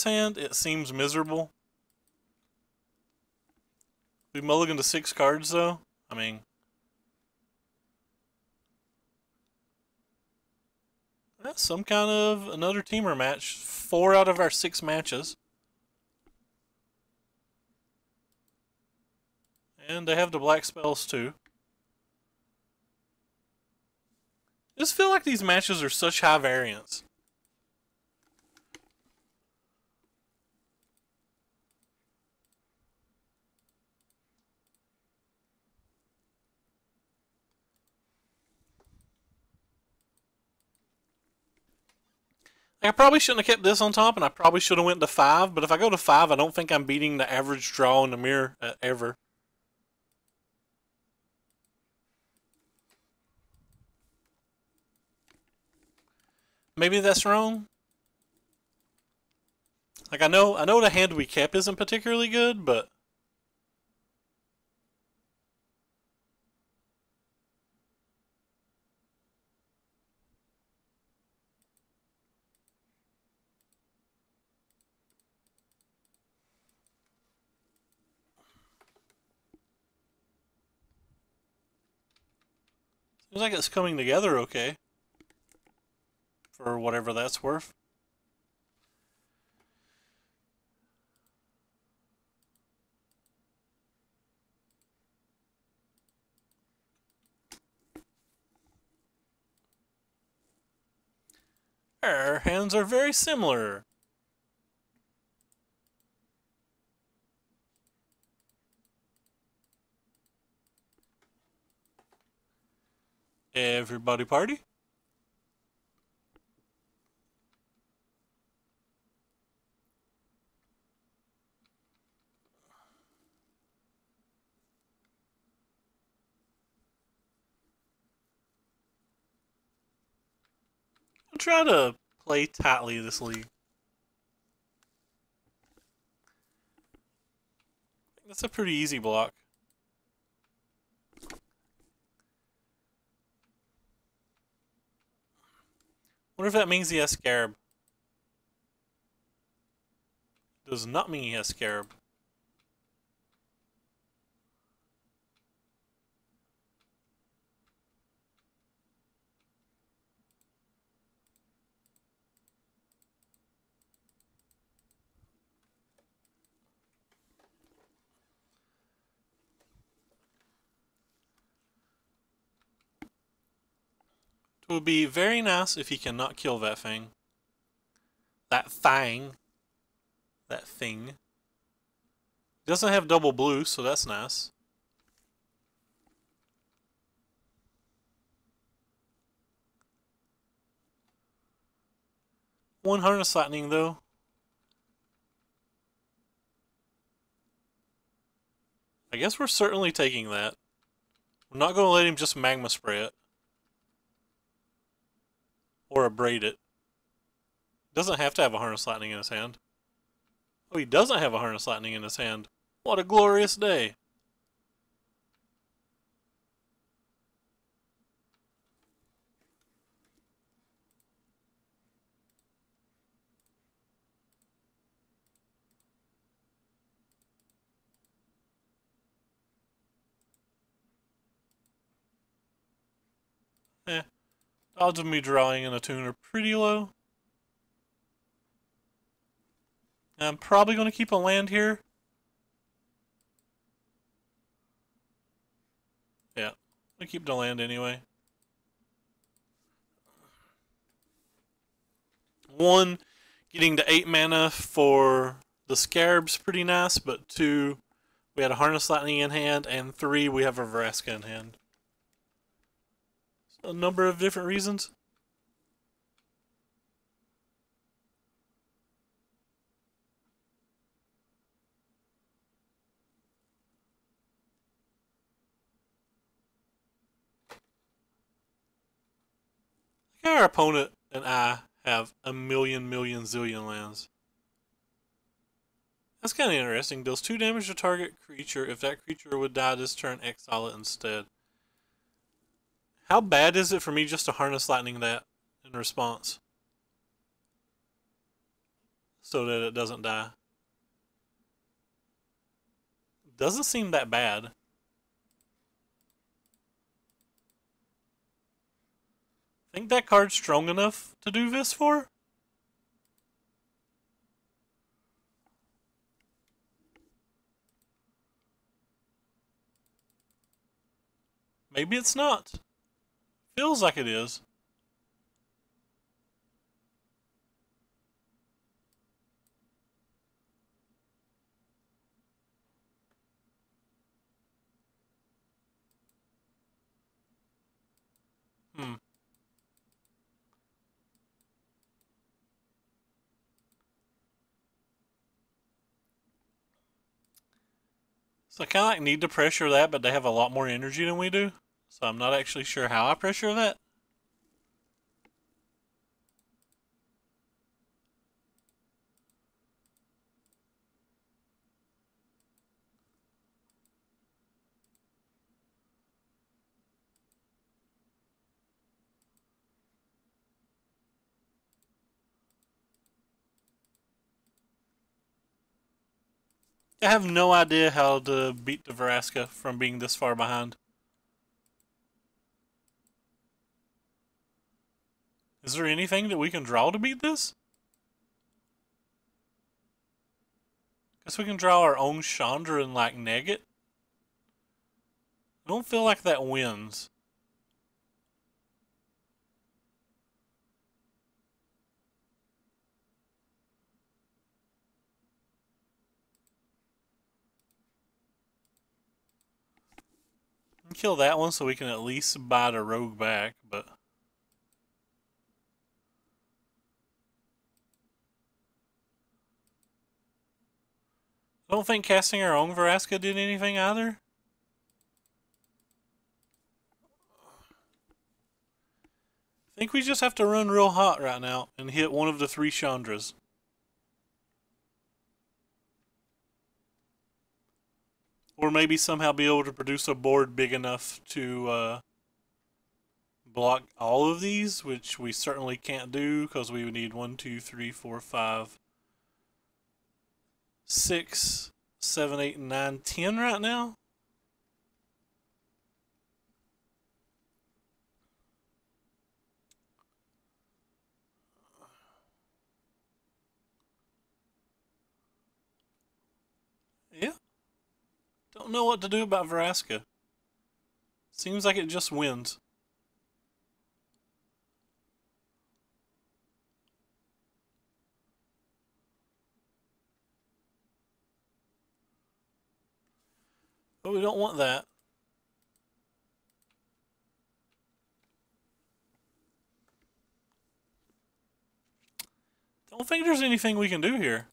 its hand, it seems miserable. We mulligan to 6 cards, though. I mean, that's some kind of another Temur match. 4 out of our 6 matches. And they have the black spells, too. I just feel like these matches are such high variance. I probably shouldn't have kept this on top, and I probably should have went to 5, but if I go to 5, I don't think I'm beating the average draw in the mirror ever. Maybe that's wrong. Like, I know the hand we kept isn't particularly good, but seems like it's coming together okay. For whatever that's worth. Our hands are very similar. Everybody party? I'll try to play tightly this league. That's a pretty easy block. Wonder if that means he has Scarab. Does not mean he has Scarab. It would be very nice if he cannot kill that thing. That thing. That thing. It doesn't have double blue, so that's nice. One Harness Lightning, though. I guess we're certainly taking that. We're not going to let him just Magma Spray it. Or Abrade it. Doesn't have to have a Harness Lightning in his hand. Oh, he doesn't have a Harness Lightning in his hand. What a glorious day. Odds of me drawing in a tune are pretty low. I'm probably going to keep a land here. Yeah, I'm going to keep the land anyway. 1, getting to 8 mana for the Scarab's pretty nice, but 2, we had a Harness Lightning in hand, and 3, we have a Vraska in hand. A number of different reasons. Our opponent and I have a million zillion lands. That's kind of interesting. Deals 2 damage to target creature. If that creature would die this turn, exile it instead. How bad is it for me just to Harness Lightning that in response? so that it doesn't die. Doesn't seem that bad. Think that card's strong enough to do this for? Maybe it's not. Feels like it is. Hmm. So I kind of like need to pressure that, but they have a lot more energy than we do. So I'm not actually sure how I pressure that. I have no idea how to beat the Vraska from being this far behind. Is there anything that we can draw to beat this? Guess we can draw our own Chandra and like neg it. I don't feel like that wins. Kill that one so we can at least buy the rogue back, but I don't think casting our own Vraska did anything either. I think we just have to run real hot right now and hit one of the 3 Chandras. Or maybe somehow be able to produce a board big enough to block all of these, which we certainly can't do because we would need 1, 2, 3, 4, 5, 6, 7, 8, 9, 10 right now. Yeah. Don't know what to do about Vraska. Seems like it just wins. But we don't want that. Don't think there's anything we can do here.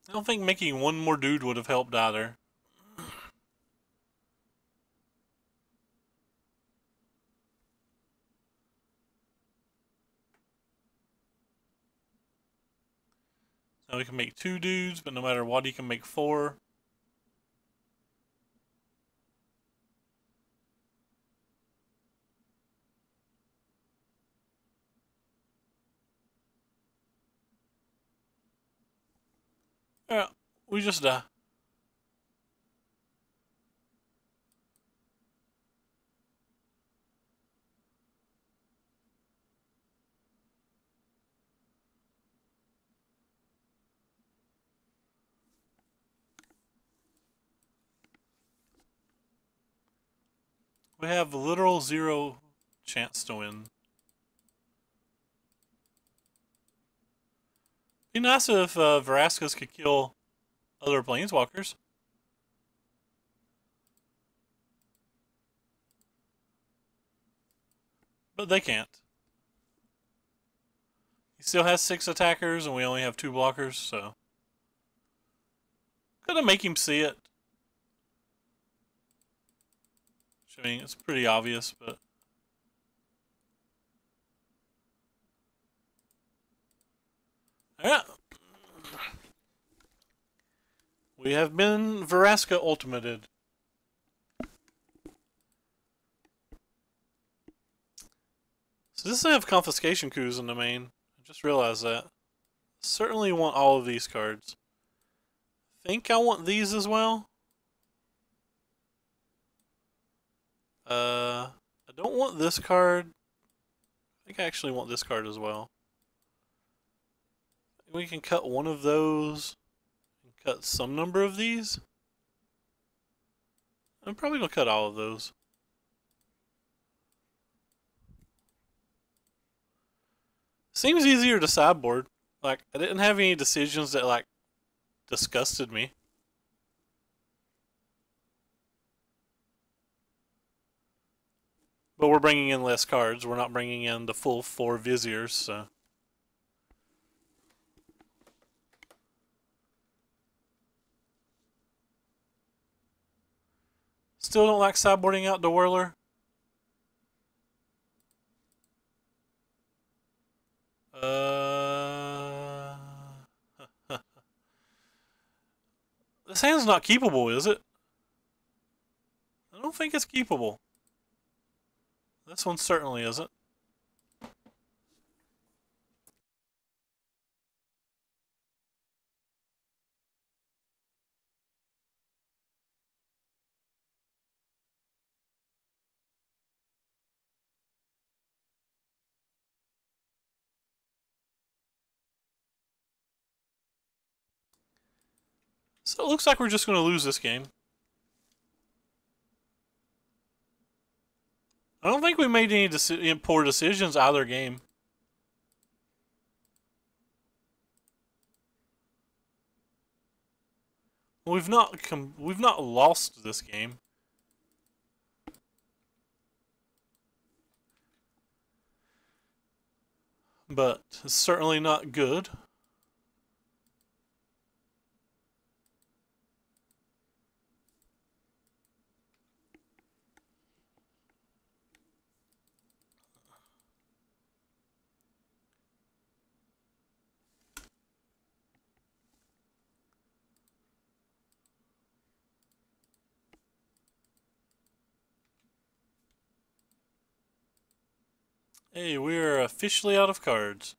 I don't think making one more dude would have helped either. Now we can make 2 dudes, but no matter what, he can make 4. Yeah, we just die. We have literal 0 chance to win. Be nice if Verascas could kill other planeswalkers. But they can't. He still has 6 attackers and we only have 2 blockers, so. Gotta make him see it. I mean, it's pretty obvious, but... Yeah. We have been Veraska ultimated. So this doesn't have confiscation coups in the main. I just realized that. Certainly want all of these cards. Think I want these as well. I don't want this card. I think I actually want this card as well. We can cut one of those and cut some number of these. I'm probably going to cut all of those. Seems easier to sideboard. Like, I didn't have any decisions that, like, disgusted me. But we're bringing in less cards. We're not bringing in the full 4 Viziers, so... Still don't like sideboarding out the Whirler. This hand's not keepable, is it? I don't think it's keepable. This one certainly isn't. So it looks like we're just going to lose this game. I don't think we made any poor decisions either game. We've not lost this game. But it's certainly not good. Hey, we're officially out of cards.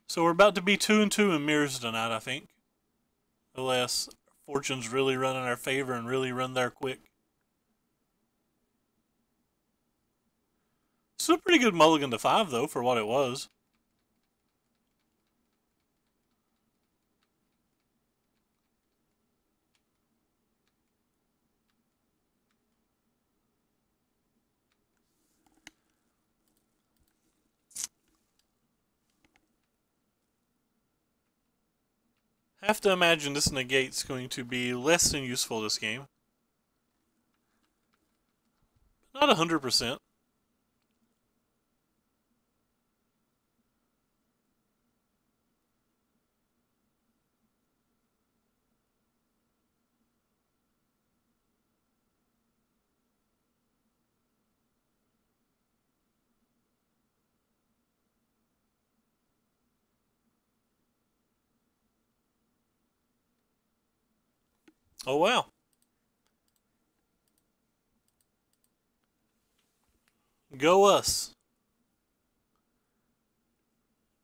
So we're about to be 2-2 in mirrors tonight, I think. Unless fortune's really run in our favor and really run there quick. It's a pretty good mulligan to 5, though, for what it was. Have to imagine this negate's going to be less than useful this game. Not 100%. Oh, wow. Go us.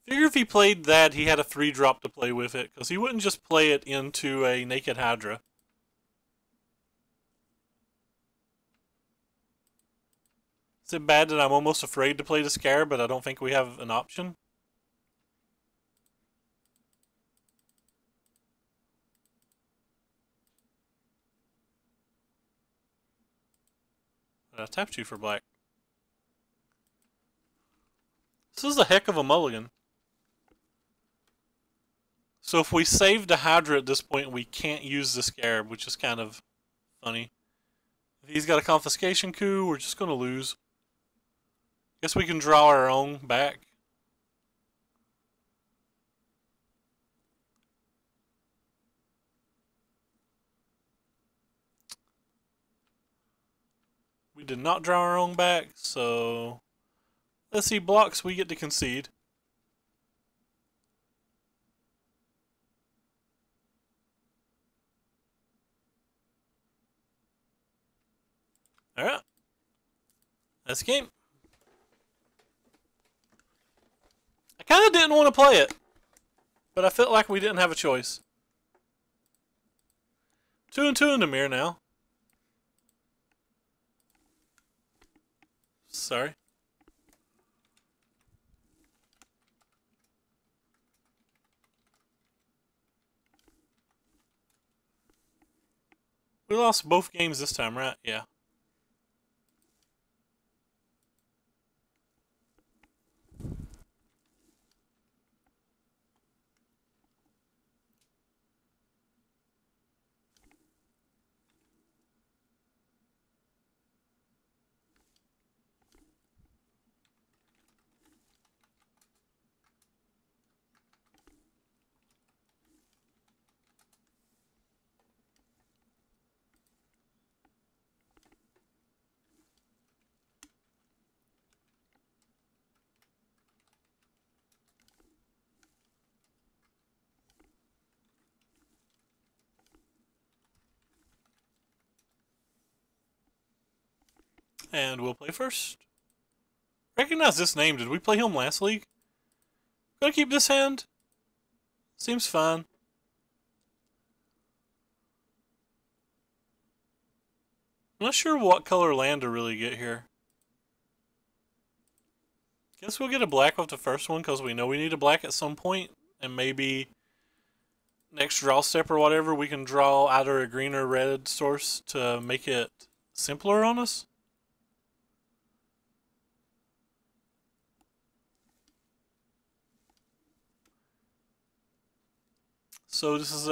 Figure if he played that, he had a 3-drop to play with it, because he wouldn't just play it into a Naked Hydra. Is it bad that I'm almost afraid to play the Scarab, but I don't think we have an option? I tapped you for black. This is a heck of a mulligan. So if we save the Hydra at this point, we can't use the Scarab, which is kind of funny. If he's got a confiscation coup, we're just going to lose. Guess we can draw our own back. did not draw our own back, so let's see, blocks, we get to concede. Alright. That's the game. I kind of didn't want to play it, but I felt like we didn't have a choice. 2-2 in the mirror now. Sorry. We lost both games this time, right? Yeah. And we'll play first. Recognize this name. Did we play him last league? Gonna keep this hand. Seems fine. I'm not sure what color land to really get here. Guess we'll get a black with the first one because we know we need a black at some point, and maybe next draw step or whatever we can draw either a green or red source to make it simpler on us. So this is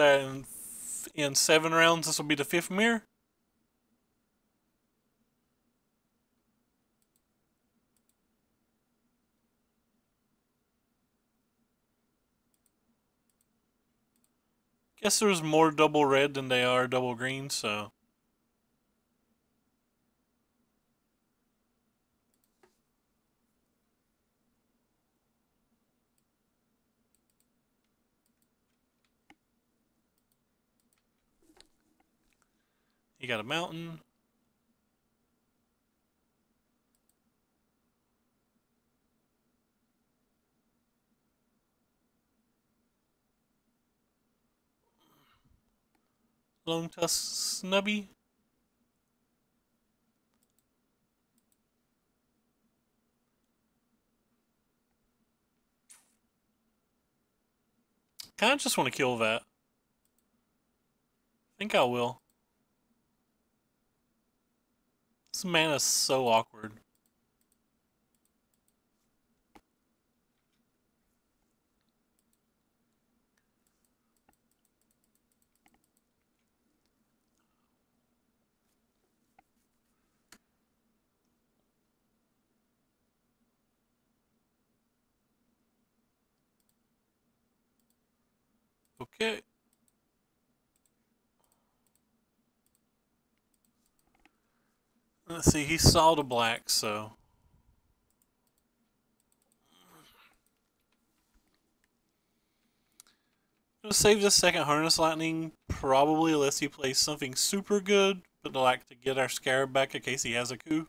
in 7 rounds. This will be the 5th mirror. Guess there's more double red than they are double green, so. You got a mountain. Lone tusk snubby. Kinda just want to kill that. Think I will. This mana's so awkward. Okay. Let's see, he saw the black, so. I'm gonna save this second Harness Lightning, probably unless he plays something super good, but like to get our Scarab back in case he has a coup.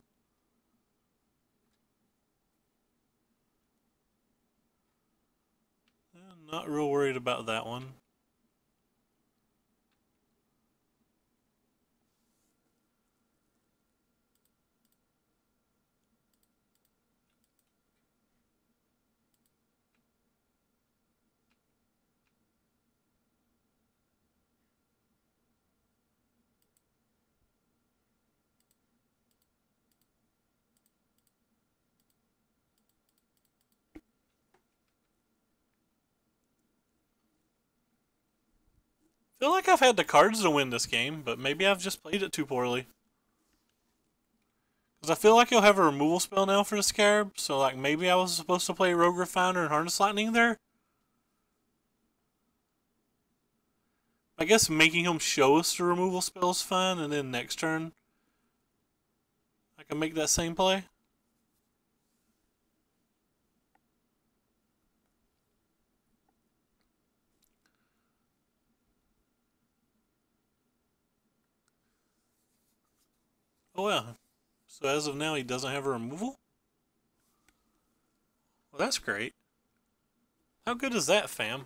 I'm not real worried about that one. I feel like I've had the cards to win this game, but maybe I've just played it too poorly. Because I feel like he'll have a removal spell now for the Scarab, so like maybe I was supposed to play Rogue Refiner and Harness Lightning there? I guess making him show us the removal spell is fine, and then next turn I can make that same play. Oh yeah. So as of now, he doesn't have a removal? Well, that's great. How good is that, fam?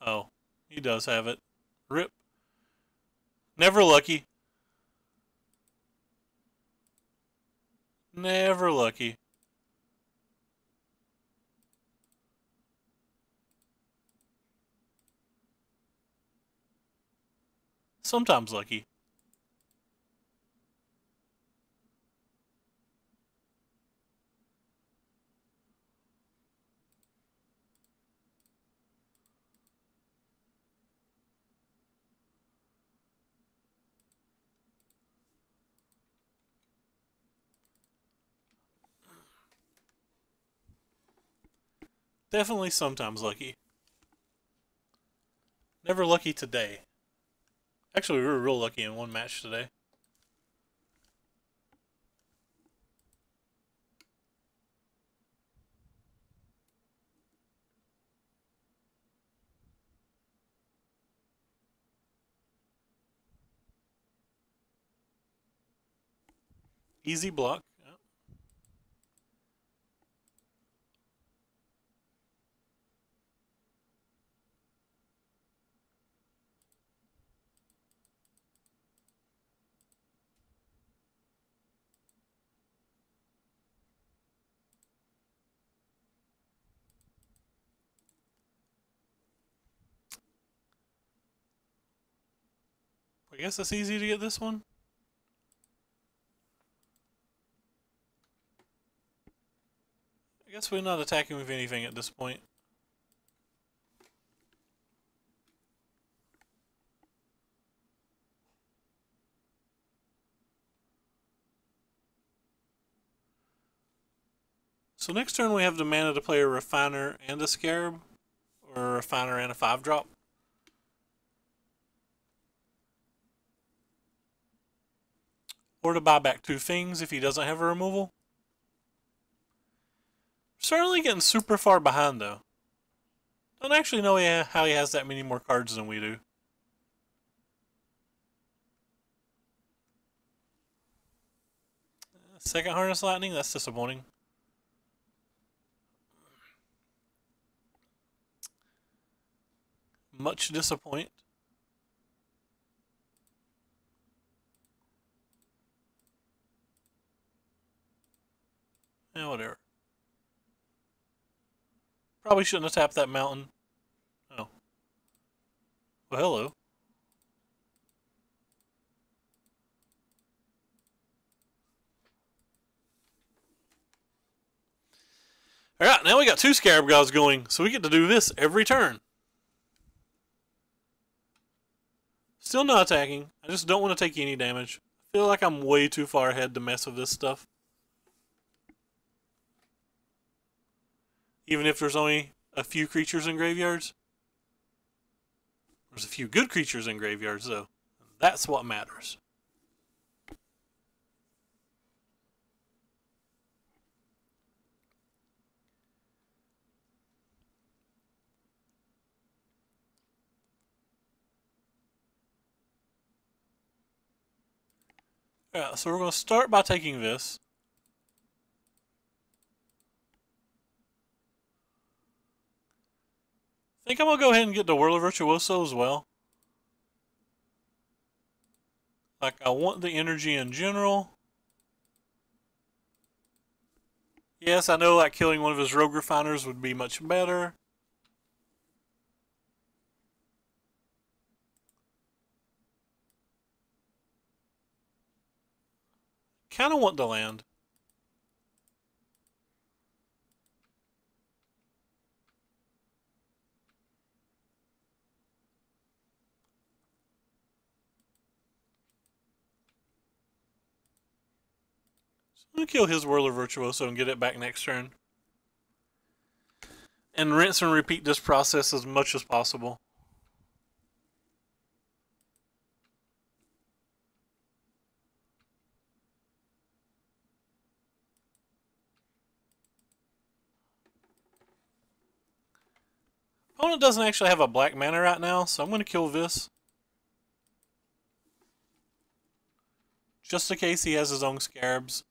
Oh, he does have it. Rip. Never lucky. Never lucky. Sometimes lucky. Definitely sometimes lucky. Never lucky today. Actually, we were real lucky in one match today. Easy block. I guess it's easy to get this one. I guess we're not attacking with anything at this point. So next turn we have the mana to play a Refiner and a Scarab, or a Refiner and a 5-drop. Or to buy back 2 things if he doesn't have a removal. Certainly getting super far behind though. Don't actually know how he has that many more cards than we do. Second Harness Lightning, that's disappointing. Much disappoint. Yeah, whatever. Probably shouldn't have tapped that mountain. Oh. Well, hello. Alright, now we got 2 Scarab Gods going, so we get to do this every turn. Still not attacking. I just don't want to take any damage. I feel like I'm way too far ahead to mess with this stuff. Even if there's only a few creatures in graveyards. There's a few good creatures in graveyards, though. That's what matters. Yeah, so we're going to start by taking this. I think I'm going to go ahead and get the Whirl of Virtuoso as well. Like, I want the energy in general. Yes, I know like killing one of his Rogue Refiners would be much better. Kind of want the land. I'm going to kill his Whirl of Virtuoso and get it back next turn. And rinse and repeat this process as much as possible. Opponent doesn't actually have a black mana right now, so I'm going to kill this. Just in case he has his own scarabs.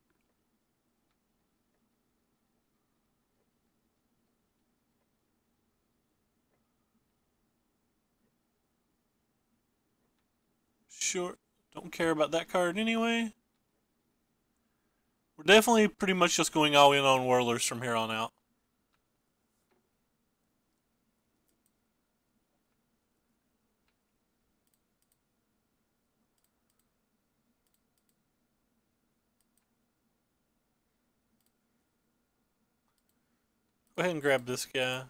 Sure, don't care about that card anyway. We're definitely pretty much just going all in on Whirlers from here on out. Go ahead and grab this guy.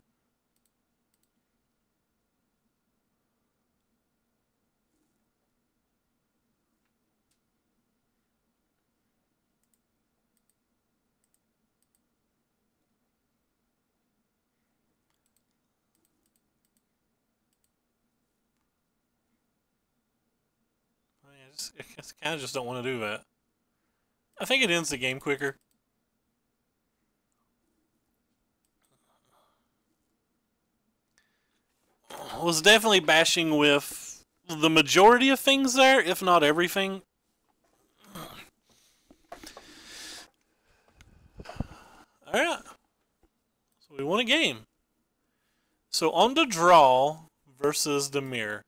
I kind of just don't want to do that. I think it ends the game quicker. I was definitely bashing with the majority of things there, if not everything. Alright. So we won a game. So on the draw versus the mirror.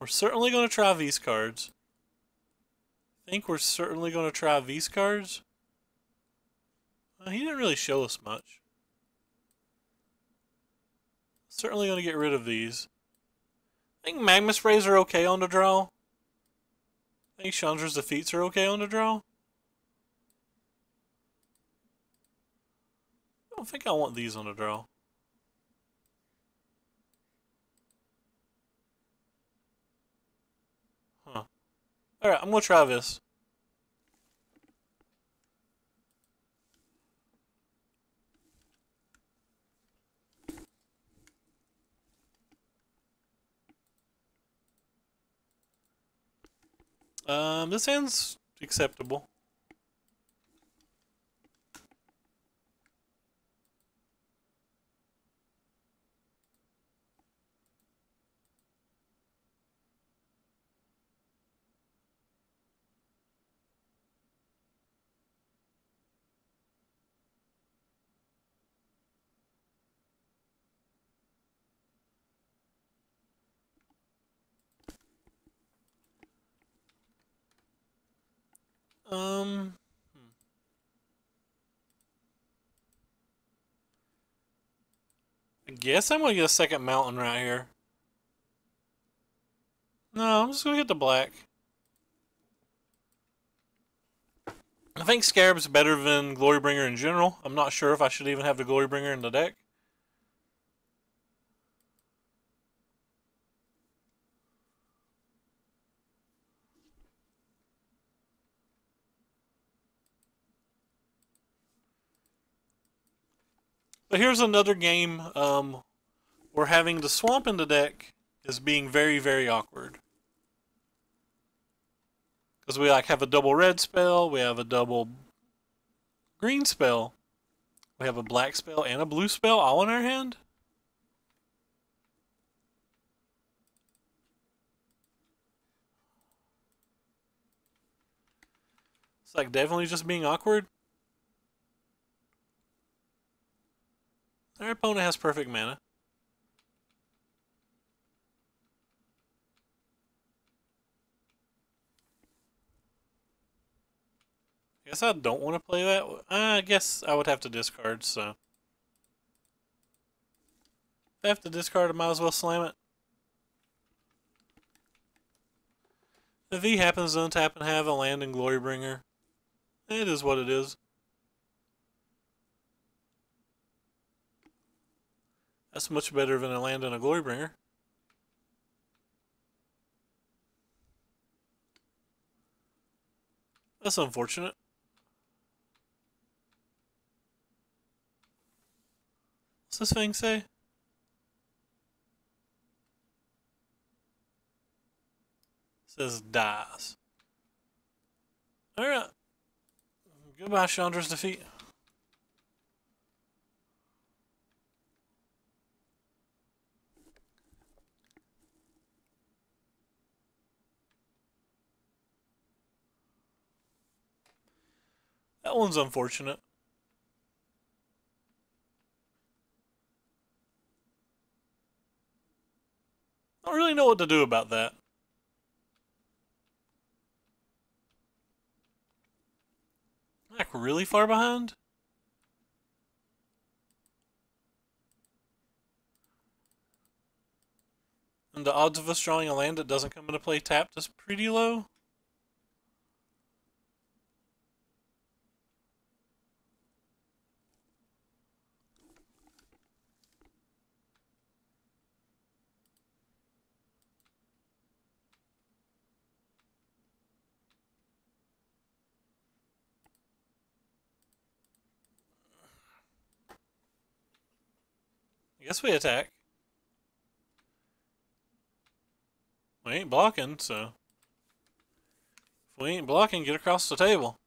We're certainly going to try these cards. I think we're certainly going to try these cards. He didn't really show us much. Certainly going to get rid of these. I think Magma Sprays are okay on the draw. I think Chandra's Defeats are okay on the draw. I don't think I want these on the draw. Huh. Alright, I'm going to try this. This hand's acceptable. Um, I guess I'm gonna get a second mountain right here. No, I'm just gonna get the black. I think Scarab's better than Glorybringer in general. I'm not sure if I should even have the Glorybringer in the deck. But here's another game where having the swamp in the deck is being very, very awkward. Because we like have a double red spell, we have a double green spell, we have a black spell and a blue spell all in our hand. It's like definitely just being awkward. Our opponent has perfect mana. I guess I don't want to play that. I guess I would have to discard, so. If I have to discard, I might as well slam it. If he happens to untap and have a land in Glorybringer, it is what it is. That's much better than a land and a Glorybringer. That's unfortunate. What's this thing say? It says dies. Alright. Goodbye, Chandra's Defeat. That one's unfortunate. I don't really know what to do about that. Like, really far behind? And the odds of us drawing a land that doesn't come into play tapped is pretty low. I guess we attack. We ain't blocking, so... If we ain't blocking, get across the table.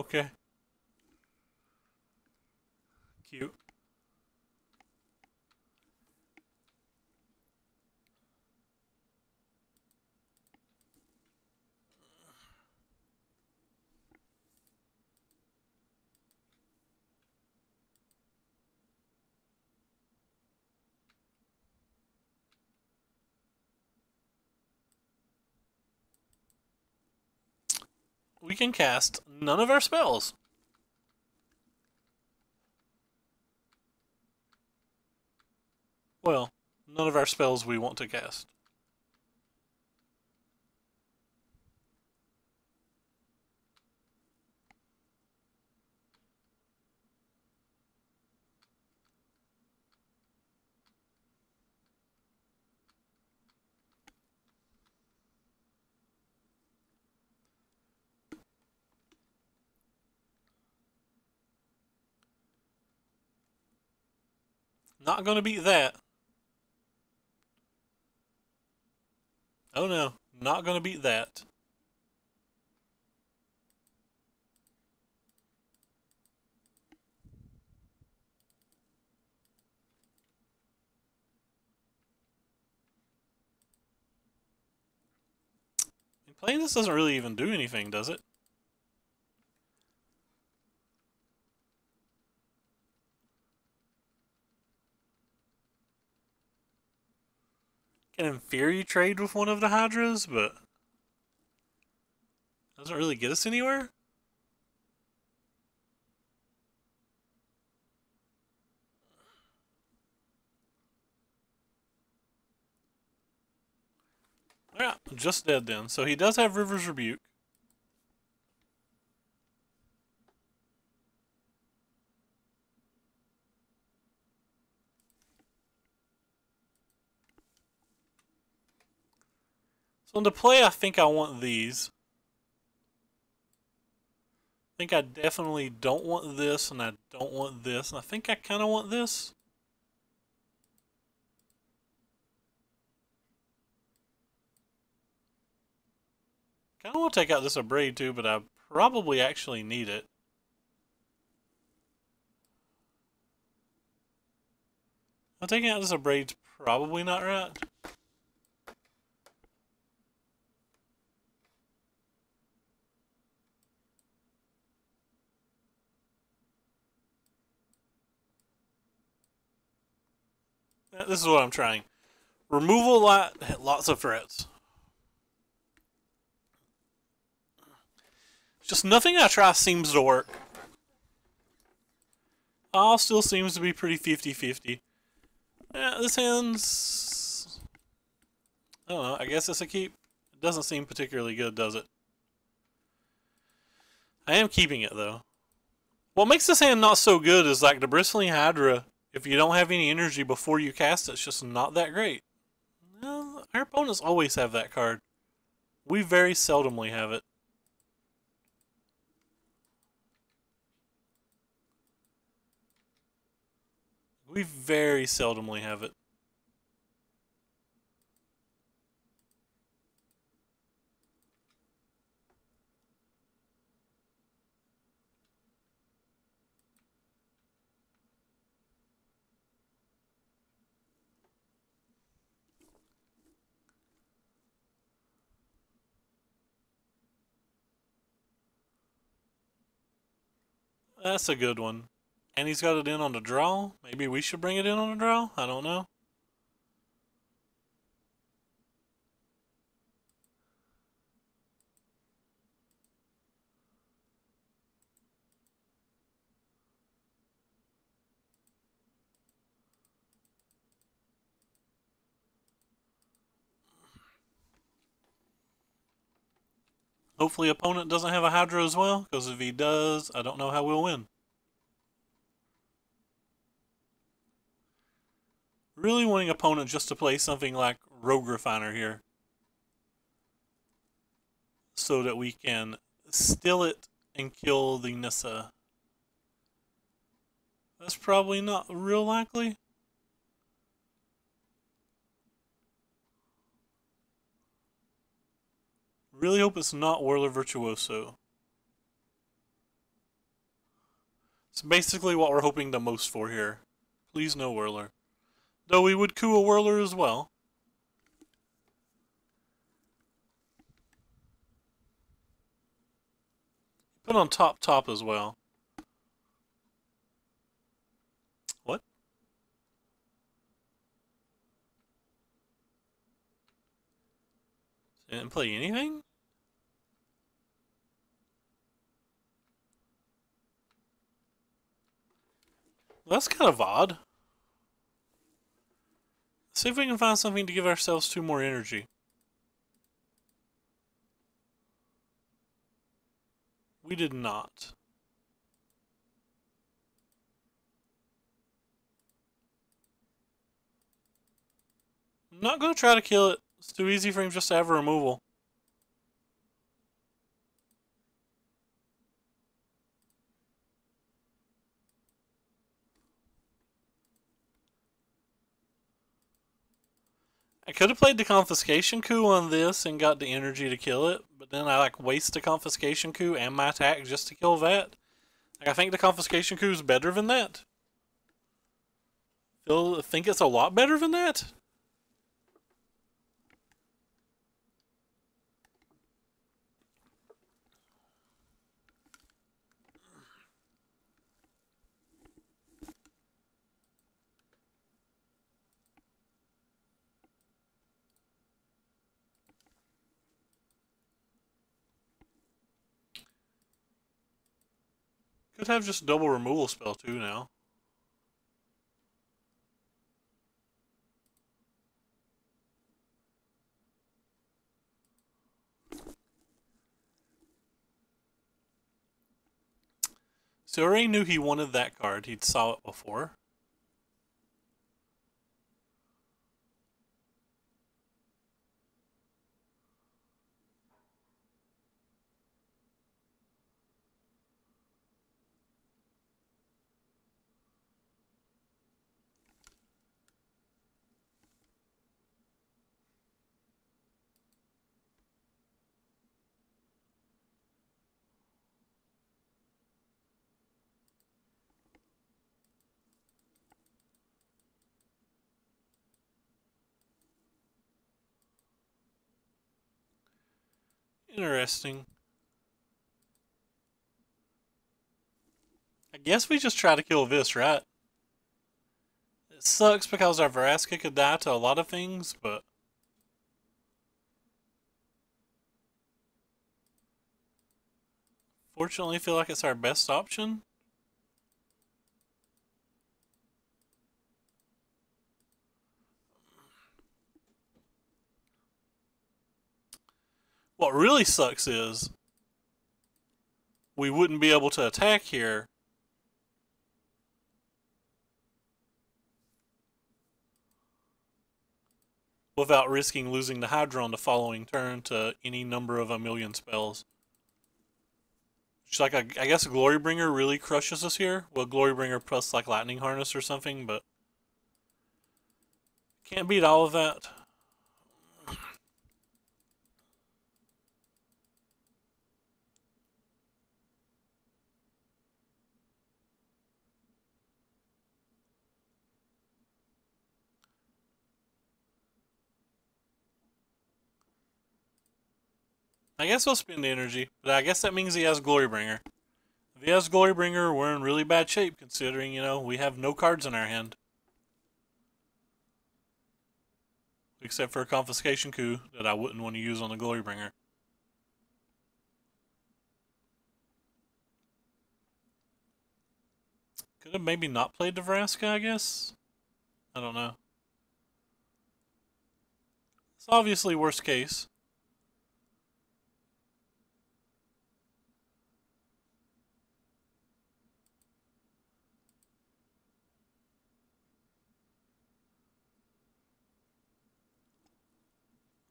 Okay. Cute. We can cast none of our spells. Well, none of our spells we want to cast. Not gonna beat that. Oh no, not gonna beat that. Playing this doesn't really even do anything, does it? Can in theory trade with one of the Hydras, but doesn't really get us anywhere. Yeah, just dead then. So he does have River's Rebuke. So into play, I think I want these. I think I definitely don't want this, and I don't want this, and I think I kind of want this. Kind of want to take out this Abrade too, but I probably actually need it. Taking out this Abrade's probably not right. This is what I'm trying. Removal lots of threats. Just nothing I try seems to work. All still seems to be pretty 50-50. Yeah, this hand's... I don't know, I guess it's a keep. It doesn't seem particularly good, does it? I am keeping it, though. What makes this hand not so good is like the Bristling Hydra. If you don't have any energy before you cast it, it's just not that great. Well, our opponents always have that card. We very seldomly have it. We very seldomly have it. That's a good one. And he's got it in on the draw. Maybe we should bring it in on the draw? I don't know. Hopefully opponent doesn't have a Hydro as well, because if he does, I don't know how we'll win. Really wanting opponent just to play something like Rogue Refiner here, so that we can steal it and kill the Nissa. That's probably not real likely. Really hope it's not Whirler Virtuoso. It's basically what we're hoping the most for here. Please no Whirler. Though we would coup a Whirler as well. Put on top as well. What? Didn't play anything? That's kind of odd. Let's see if we can find something to give ourselves 2 more energy. We did not. I'm not going to try to kill it. It's too easy for him just to have a removal. I could have played the Confiscation Coup on this and got the energy to kill it, but then I waste the Confiscation Coup and my attack just to kill that. I think the Confiscation Coup is better than that. I think it's a lot better than that. Could have just double removal spell too now. So I already knew he wanted that card. He'd saw it before. Interesting. I guess we just try to kill this, right? It sucks because our Vraska could die to a lot of things, but... Fortunately, I feel like it's our best option. What really sucks is we wouldn't be able to attack here without risking losing the Hydra on the following turn to any number of a million spells. It's like, I guess Glorybringer really crushes us here. Well, Glorybringer plus like Lightning Harness or something, but Can't beat all of that. I guess we'll spend the energy, but I guess that means he has Glorybringer. If he has Glorybringer, we're in really bad shape considering, we have no cards in our hand. Except for a Confiscation Coup that I wouldn't want to use on the Glorybringer. Could have maybe not played Nebraska, I guess? I don't know. It's obviously worst case.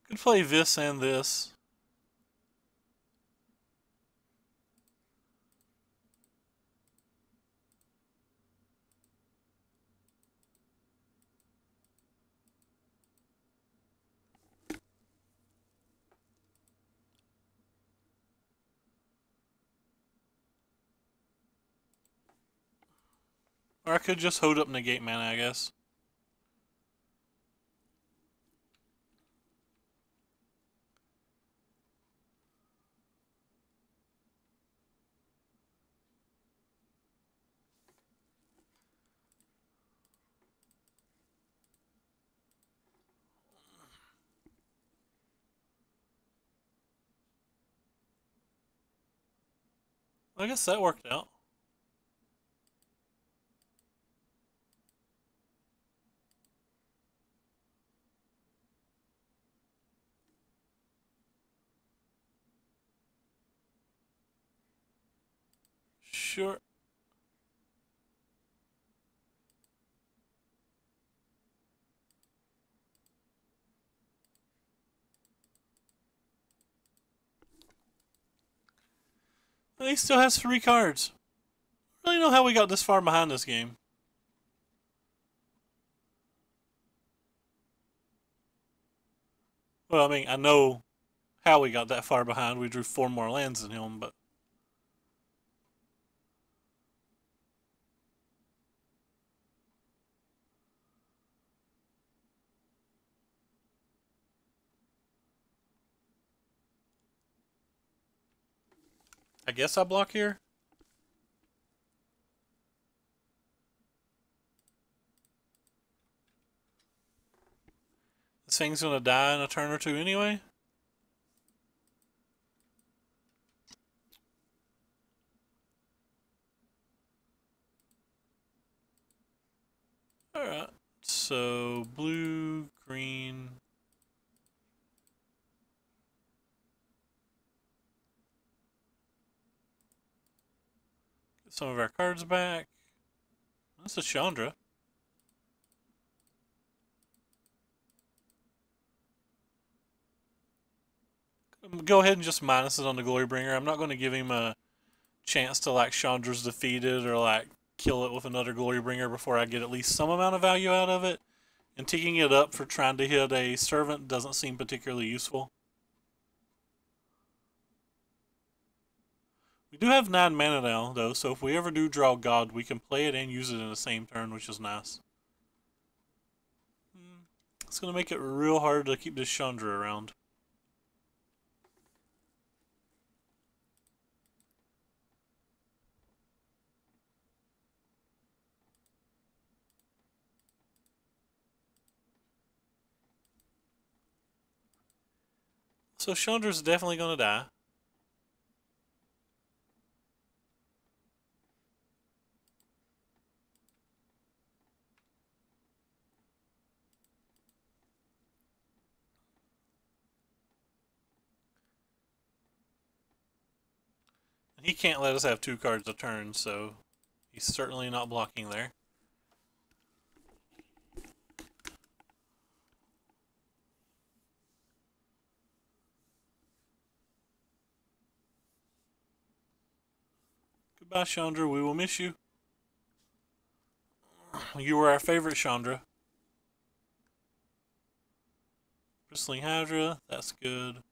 Could play this and this. Or I could just hold up negate mana, I guess. I guess that worked out. Sure. He still has 3 cards. I don't really know how we got this far behind this game. Well, I mean, I know how we got that far behind. We drew 4 more lands than him, but... I guess I block here? This thing's gonna die in a turn or two anyway? Alright. So, blue, green... Get some of our cards back. That's a Chandra. Go ahead and just minus it on the Glorybringer. I'm not going to give him a chance to, like, Chandra's defeated or, like, kill it with another Glorybringer before I get at least some amount of value out of it. And ticking it up for trying to hit a Servant doesn't seem particularly useful. We do have 9 mana now, though, so if we ever do draw God, we can play it and use it in the same turn, which is nice. It's going to make it real hard to keep this Chandra around. So Chandra's definitely going to die. He can't let us have 2 cards a turn, so he's certainly not blocking there. Goodbye, Chandra. We will miss you. You were our favorite Chandra. Bristling Hydra, that's good.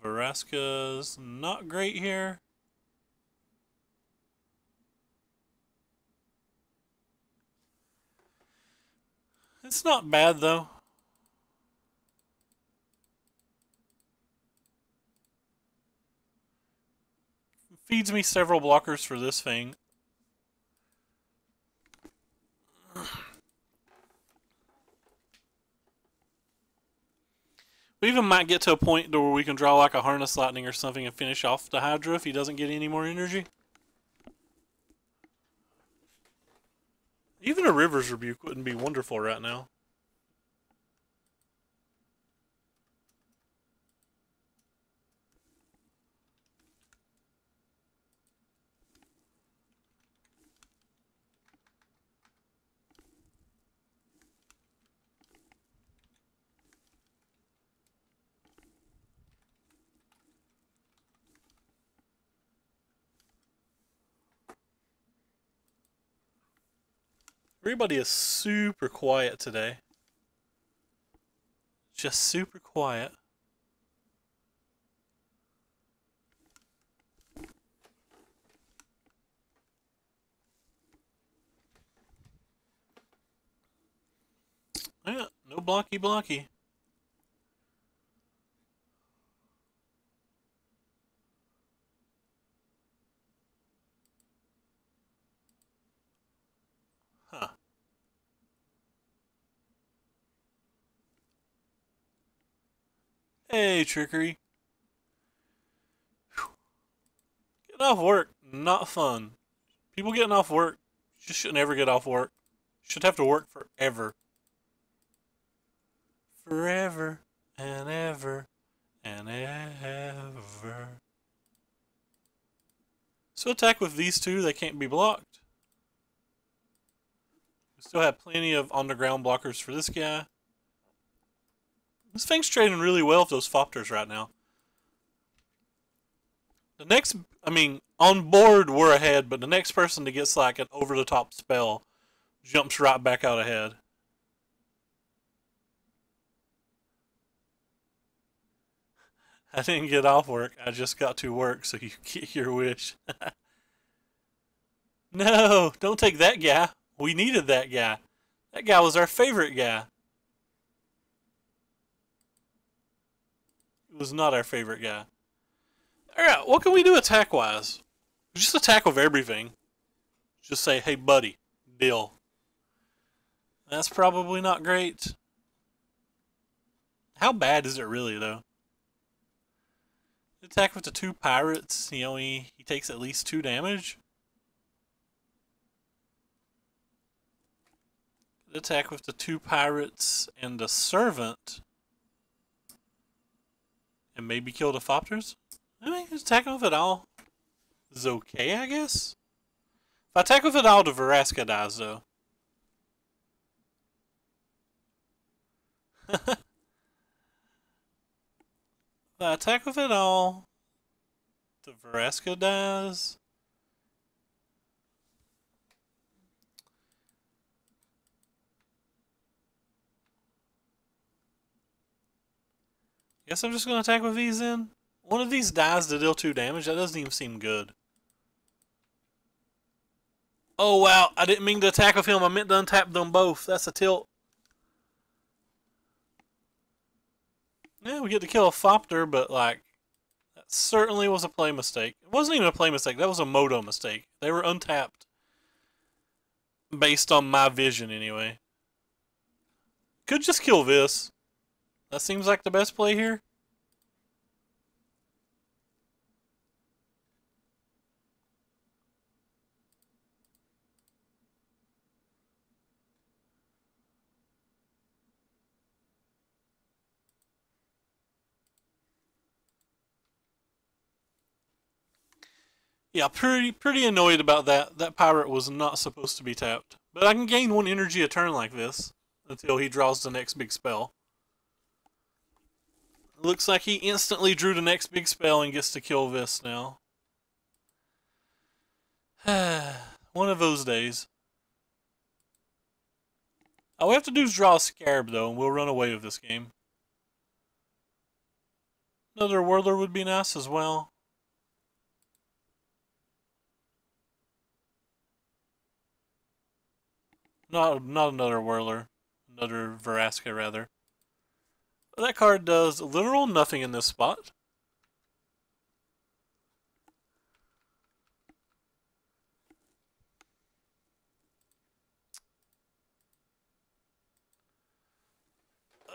Veraska's not great here. It's not bad though. Feeds me several blockers for this thing. We even might get to a point where we can draw like a Harness Lightning or something and finish off the Hydra if he doesn't get any more energy. Even a River's Rebuke wouldn't be wonderful right now. Everybody is super quiet today. Just super quiet. Yeah, no blocky blocky. Huh. Hey, Trickery. Whew. Getting off work, not fun. People getting off work just shouldn't ever get off work. Should have to work forever. Forever and ever and ever. So attack with these two, they can't be blocked. We still have plenty of on-the-ground blockers for this guy. This thing's trading really well with those Fopters right now. The next, I mean, on board we're ahead, but the next person that gets like an over-the-top spell jumps right back out ahead. I didn't get off work, I just got to work, so you get your wish. No, don't take that guy. We needed that guy. That guy was our favorite guy. It was not our favorite guy. Alright, what can we do attack-wise? Just attack with everything. Just say, hey buddy, deal. That's probably not great. How bad is it really, though? Attack with the two pirates, he takes at least 2 damage. Attack with the 2 pirates and the servant. And maybe kill the Fopters? I mean, attack with it all is okay, I guess. If I attack with it all, the Veraska dies, though. If I attack with it all, the Veraska dies. Guess I'm just going to attack with these then. One of these dies to deal 2 damage. That doesn't even seem good. Oh wow, I didn't mean to attack with him. I meant to untap them both. That's a tilt. Yeah, we get to kill a Fopter, but like, that certainly was a play mistake. It wasn't even a play mistake. That was a Moto mistake. They were untapped. Based on my vision, anyway. Could just kill this. That seems like the best play here. Yeah, pretty annoyed about that. That pirate was not supposed to be tapped. But I can gain 1 energy a turn like this until he draws the next big spell. Looks like he instantly drew the next big spell and gets to kill this now. One of those days. All we have to do is draw a Scarab, though, and we'll run away with this game. Another Whirler would be nice as well. Not another Whirler. Another Veraska, rather. That card does literal nothing in this spot.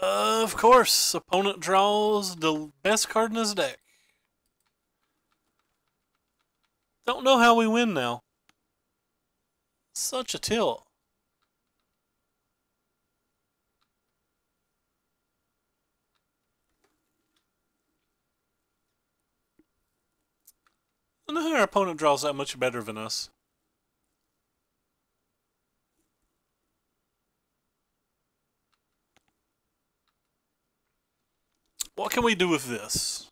Of course, opponent draws the best card in his deck. Don't know how we win now. Such a tilt. I don't know how our opponent draws that much better than us. What can we do with this?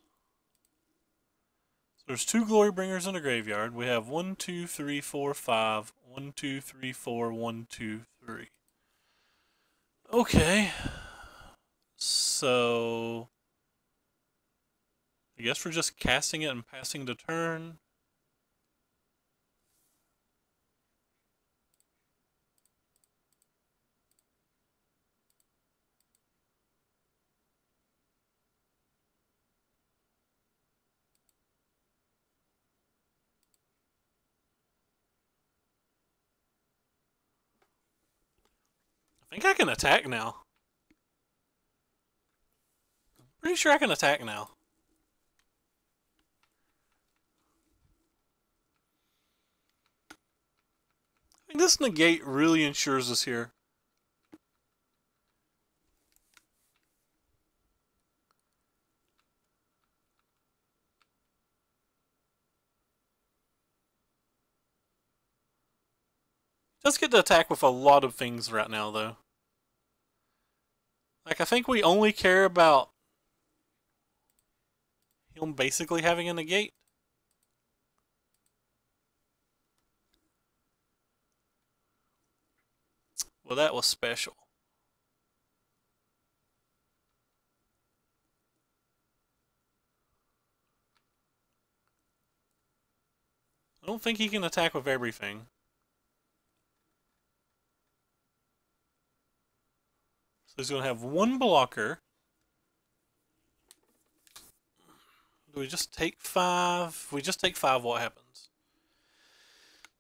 So there's 2 Glory Bringers in the graveyard. We have 1, 2, 3, 4, 5. 1, 2, 3, 4, 1, 2, 3. Okay. So I guess we're just casting it and passing the turn. I think I can attack now. Pretty sure I can attack now. I think this negate really ensures us here. Just get to attack with a lot of things right now, though. Like, I think we only care about him basically having a negate. Well, that was special. I don't think he can attack with everything. So he's going to have 1 blocker. Do we just take 5? If we just take 5, what happens?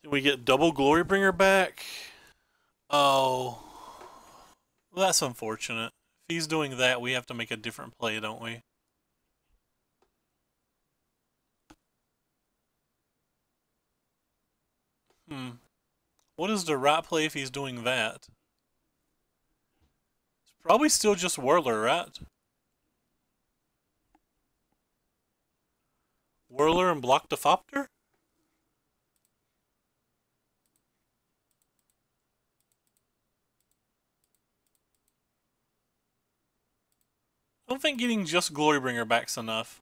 Do we get double Glory Bringer back? Oh. Well, that's unfortunate. If he's doing that, we have to make a different play, don't we? What is the right play if he's doing that? It's probably still just Whirler, right? Whirler and block the Fopter? I don't think getting just Glorybringer back's enough.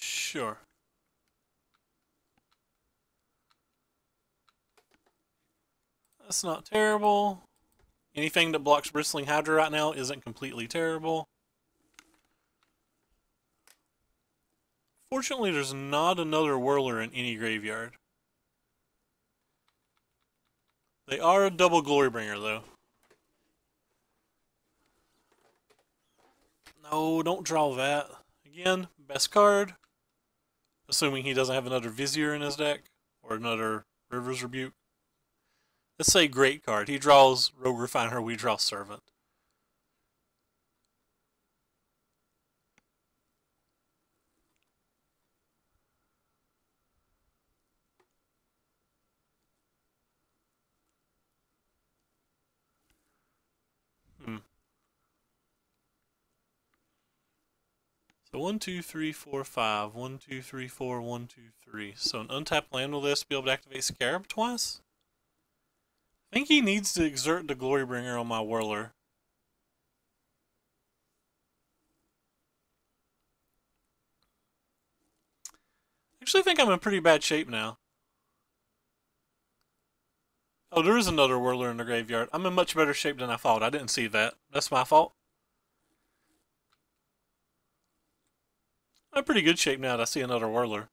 Sure. That's not terrible. Anything that blocks Bristling Hydra right now isn't completely terrible. Fortunately, there's not another Whirler in any graveyard. They are a double Glorybringer, though. No, don't draw that. Again, best card. Assuming he doesn't have another Vizier in his deck. Or another River's Rebuke. Let's say great card. He draws Rogue Refiner, we draw Servant. So 1, 2, 3, 4, 5. 1, 2, 3, 4, 1, 2, 3. So an untapped land will this be able to activate Scarab twice? I think he needs to exert the Glorybringer on my Whirler. I actually think I'm in pretty bad shape now. Oh, there is another Whirler in the graveyard. I'm in much better shape than I thought. I didn't see that. That's my fault. I'm in pretty good shape now that I see another Whirler.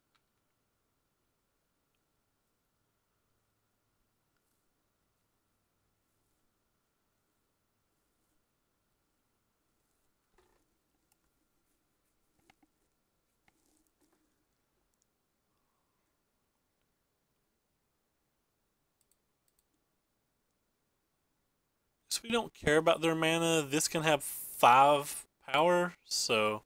So we don't care about their mana. This can have 5 power, so...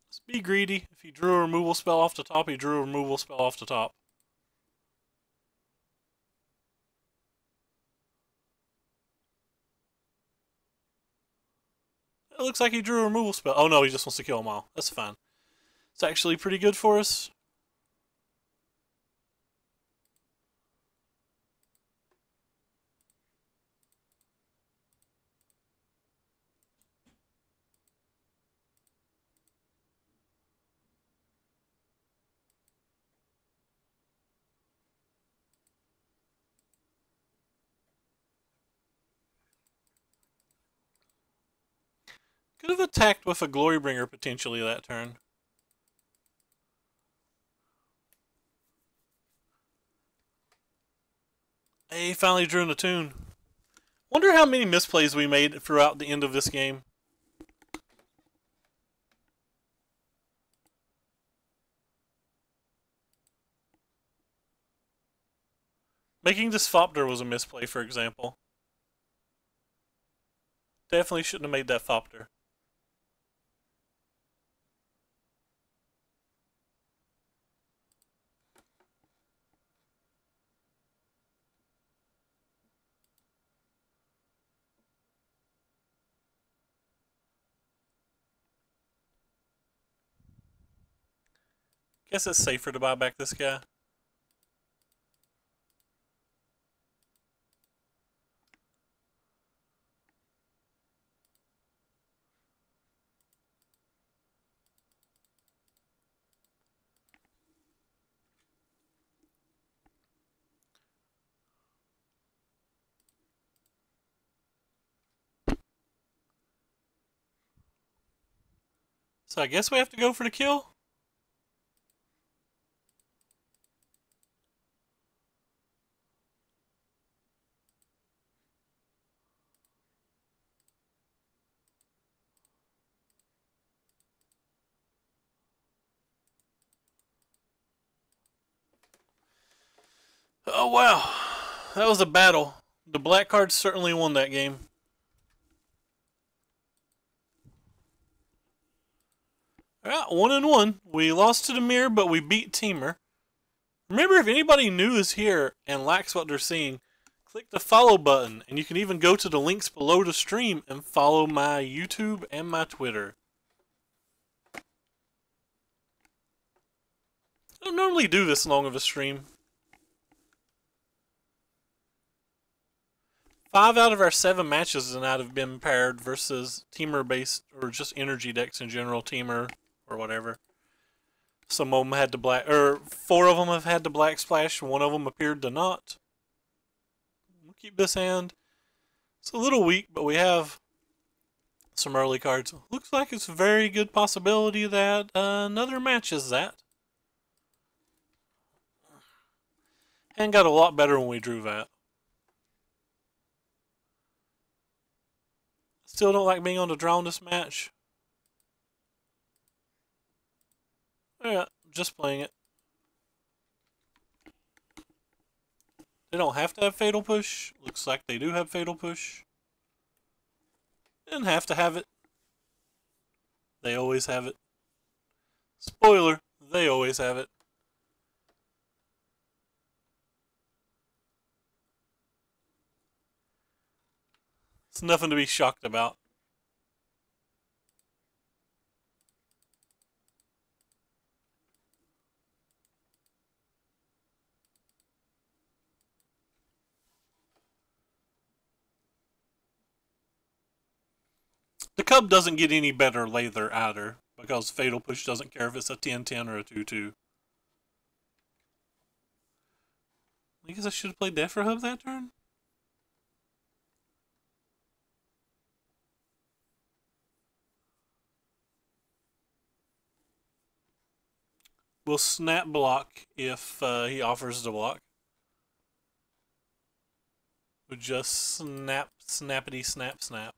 Let's be greedy. If he drew a removal spell off the top, he drew a removal spell off the top. It looks like he drew a removal spell. Oh no, he just wants to kill them all. That's fine. It's actually pretty good for us. Could have attacked with a Glorybringer potentially that turn. Hey, he finally drew in a tune. Wonder how many misplays we made throughout the end of this game. Making this Thopter was a misplay, for example. Definitely shouldn't have made that Thopter. Guess it's safer to buy back this guy. So I guess we have to go for the kill? Oh wow, that was a battle. The black cards certainly won that game. Alright, 1-1. We lost to the mirror, but we beat Temur. Remember, if anybody new is here and likes what they're seeing, click the follow button, and you can even go to the links below the stream and follow my YouTube and my Twitter. I don't normally do this long of a stream. 5 out of our 7 matches and have been paired versus Temur based, or just energy decks in general, Temur or whatever. Some of them had the black, or 4 of them have had the black splash, and 1 of them appeared to not. We'll keep this hand. It's a little weak, but we have some early cards. Looks like it's a very good possibility that another match is that. Hand got a lot better when we drew that. Still don't like being on the draw in this match. Yeah, just playing it. They don't have to have Fatal Push. Looks like they do have Fatal Push. Didn't have to have it. They always have it. Spoiler, they always have it. It's nothing to be shocked about. The Cub doesn't get any better later either, because Fatal Push doesn't care if it's a 10-10 or a 2-2. I guess I should have played that for Hub that turn? We'll snap block if he offers to block. We'll just snap, snappity, snap, snap.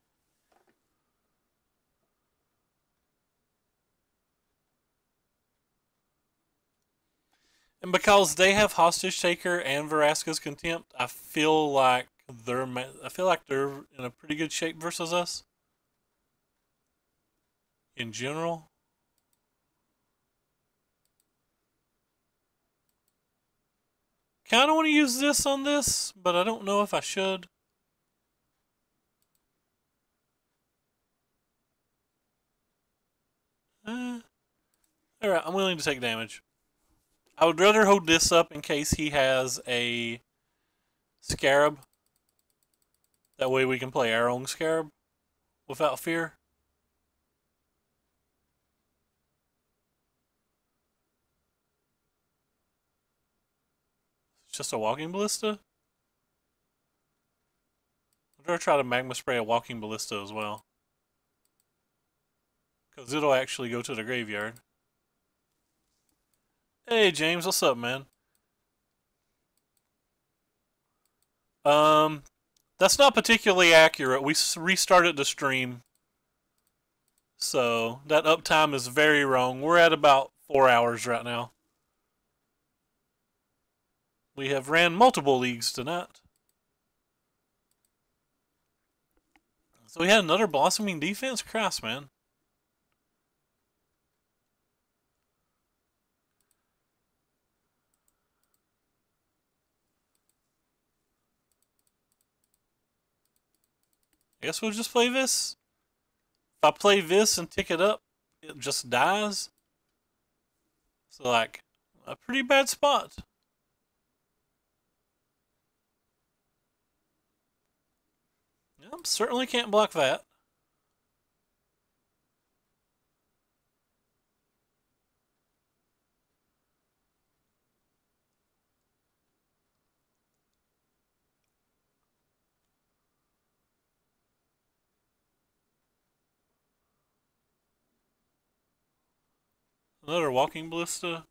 And because they have Hostage Taker and Vraska's Contempt, I feel like they're in a pretty good shape versus us. In general. Kind of want to use this on this, but I don't know if I should. Alright, I'm willing to take damage. I would rather hold this up in case he has a Scarab. That way we can play our own Scarab without fear. It's just a Walking Ballista? I'd rather try to Magma Spray a Walking Ballista as well. Because it'll actually go to the graveyard. Hey James, what's up, man? That's not particularly accurate. We restarted the stream. So, that uptime is very wrong. We're at about 4 hours right now. We have ran multiple leagues tonight. So we had another blossoming defense? Christ, man. I guess we'll just play this. If I play this and tick it up, it just dies. So, like, a pretty bad spot. Yep, certainly can't block that. Another Walking Ballista.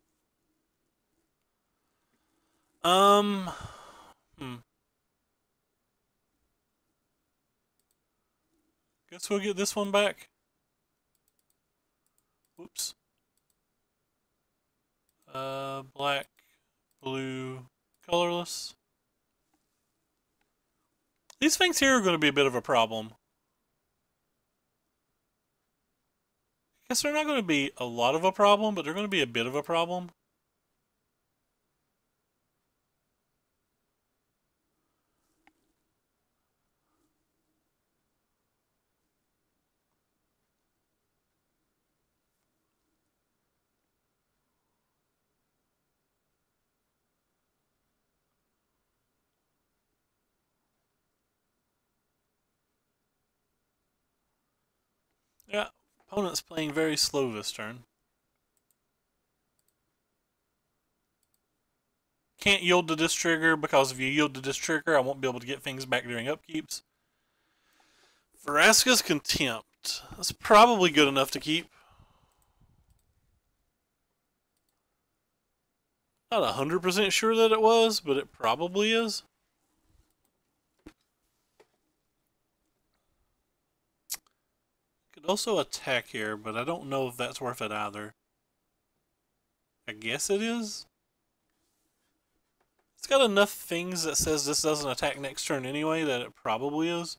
Hmm. Guess we'll get this one back. Whoops. Black, blue, colorless. These things here are going to be a bit of a problem. I guess they're not going to be a lot of a problem, but they're going to be a bit of a problem. Yeah, opponent's playing very slow this turn. Can't yield to this trigger because if you yield to this trigger, I won't be able to get things back during upkeeps. Vraska's Contempt. That's probably good enough to keep. Not 100% sure that it was, but it probably is. Could also attack here, but I don't know if that's worth it either. I guess it is. It's got enough things that says this doesn't attack next turn anyway that it probably is.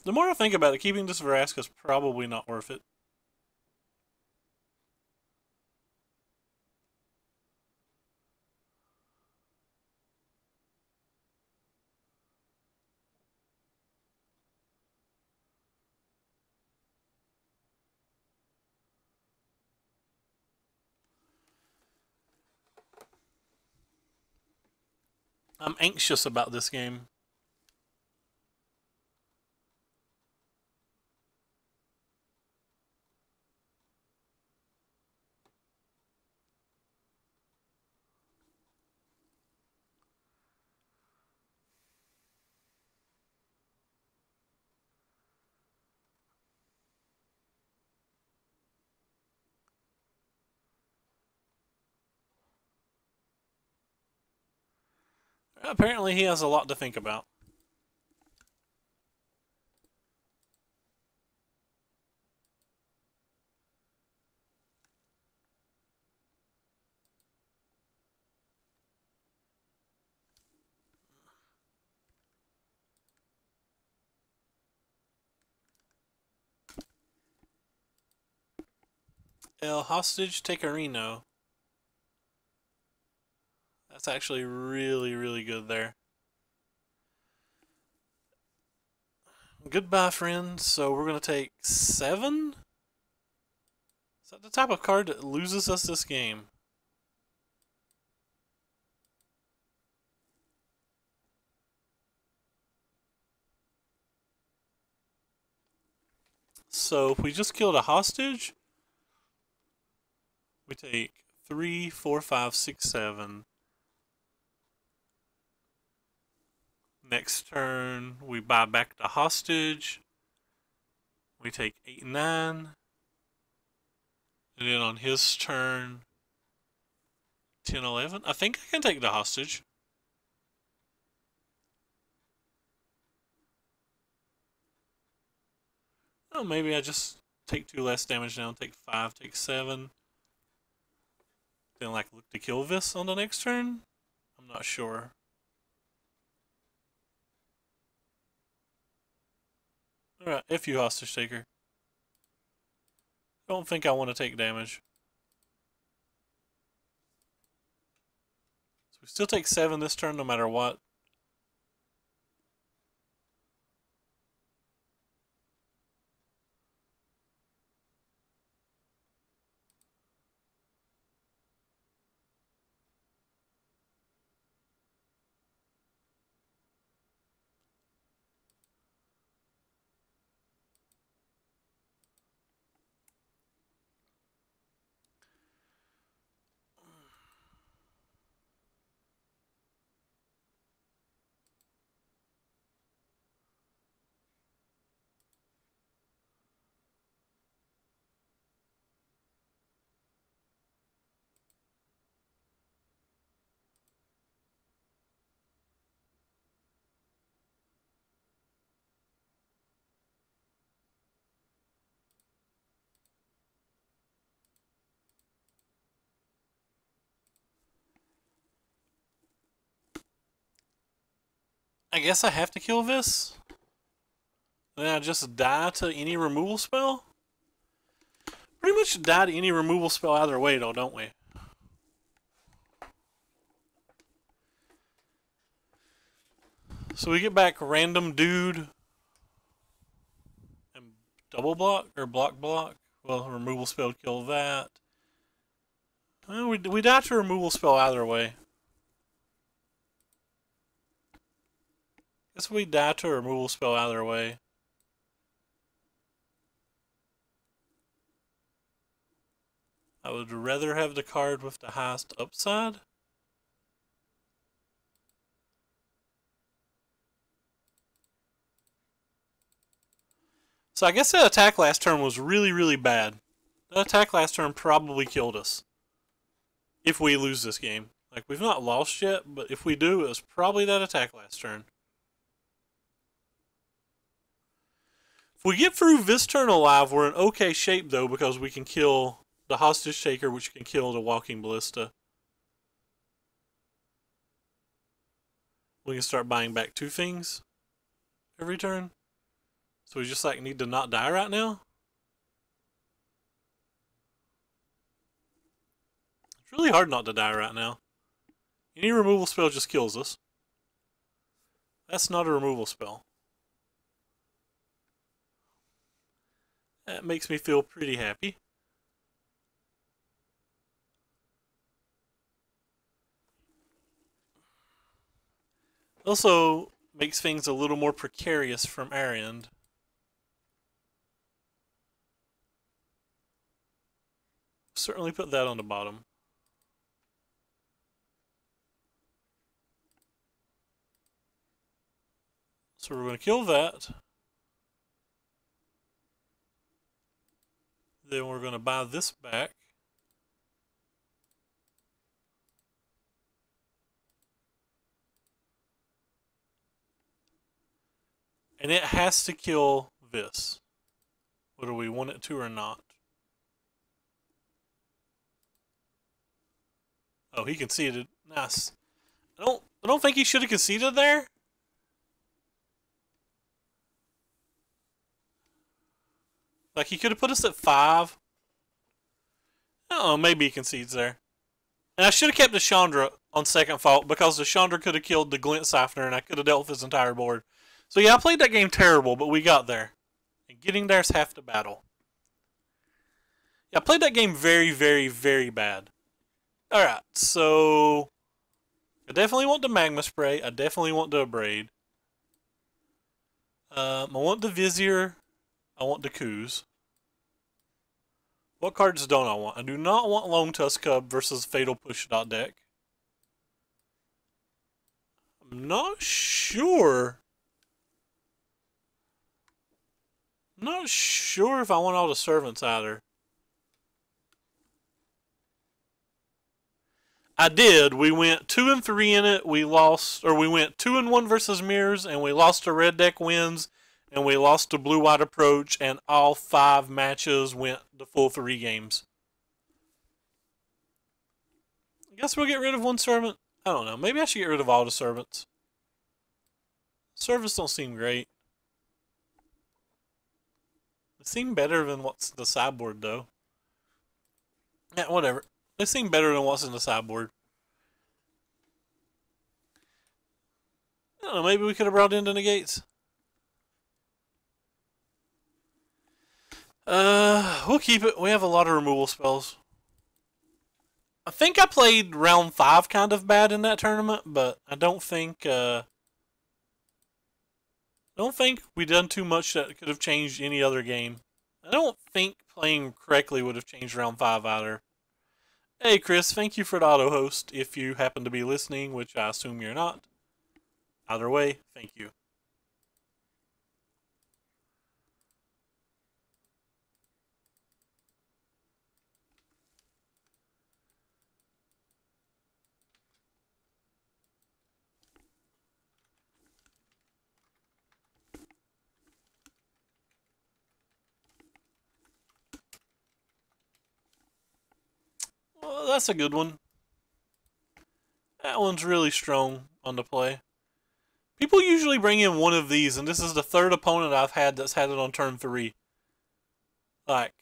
The more I think about it, keeping this Vraska is probably not worth it. I'm anxious about this game. Apparently, he has a lot to think about. El Hostage Takerino. That's actually really, really good there. Goodbye, friends. So we're going to take 7? Is that the type of card that loses us this game? So if we just killed a hostage, we take 3, 4, 5, 6, 7. Next turn, we buy back the hostage. We take 8, 9. And then on his turn, 10, 11. I think I can take the hostage. Oh, maybe I just take 2 less damage now. Take 5, take 7. Then like look to kill this on the next turn? I'm not sure. Alright, F you, hostage taker. Don't think I want to take damage. So we still take 7 this turn no matter what. I guess I have to kill this? Then I just die to any removal spell? Pretty much die to any removal spell either way though, don't we? So we get back random dude and double block or block block. Well, removal spell kill that. Well, we die to removal spell either way. Guess we die to a removal spell either way. I would rather have the card with the highest upside. So I guess that attack last turn was really, really bad. That attack last turn probably killed us. If we lose this game. Like, we've not lost yet, but if we do, it was probably that attack last turn. If we get through this turn alive, we're in okay shape, though, because we can kill the hostage taker, which can kill the walking ballista. We can start buying back 2 things every turn. So we just like need to not die right now? It's really hard not to die right now. Any removal spell just kills us. That's not a removal spell. That makes me feel pretty happy. Also makes things a little more precarious from our end. Certainly put that on the bottom. So we're going to kill that. Then we're going to buy this back. And it has to kill this, whether we want it to or not. Oh, he conceded. Nice. I don't think he should have conceded there. Like, he could have put us at 5. Oh, maybe he concedes there. And I should have kept the Chandra on second fault because the Chandra could have killed the Glint Siphoner and I could have dealt with his entire board. So yeah, I played that game terrible, but we got there. And getting there's half the battle. Yeah, I played that game very, very, very bad. Alright, so I definitely want the Magma Spray. I definitely want the Abrade. I want the Vizier. I want the Coos. What cards don't I want? I do not want Lone Tusk Cub versus Fatal Push Dot deck. I'm not sure. Not sure if I want all the servants either. I did. We went 2 and 3 in it. We lost, or we went 2 and 1 versus Mirrors, and we lost to Red Deck Wins, and we lost to Blue White Approach, and all 5 matches went the full 3 games. I guess we'll get rid of one servant. I don't know. Maybe I should get rid of all the servants. Servants don't seem great. They seem better than what's the sideboard, though. Yeah, whatever. They seem better than what's in the sideboard. I don't know, maybe we could have brought in the negates. We'll keep it. We have a lot of removal spells. I think I played round 5 kind of bad in that tournament, but I don't think we done too much that could have changed any other game. I don't think playing correctly would have changed round 5 either. Hey Chris, thank you for the auto host if you happen to be listening, which I assume you're not. Either way, thank you. Well, that's a good one. That one's really strong on the play. People usually bring in one of these, and this is the 3rd opponent I've had that's had it on turn 3. Like,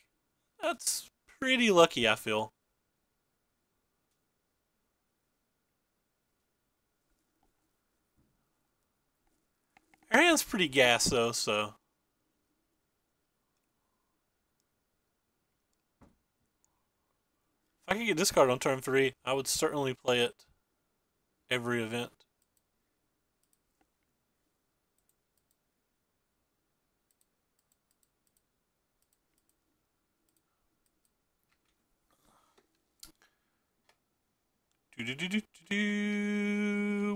that's pretty lucky, I feel. Our hand's pretty gas, though, so. If I could get this card on turn 3, I would certainly play it every event.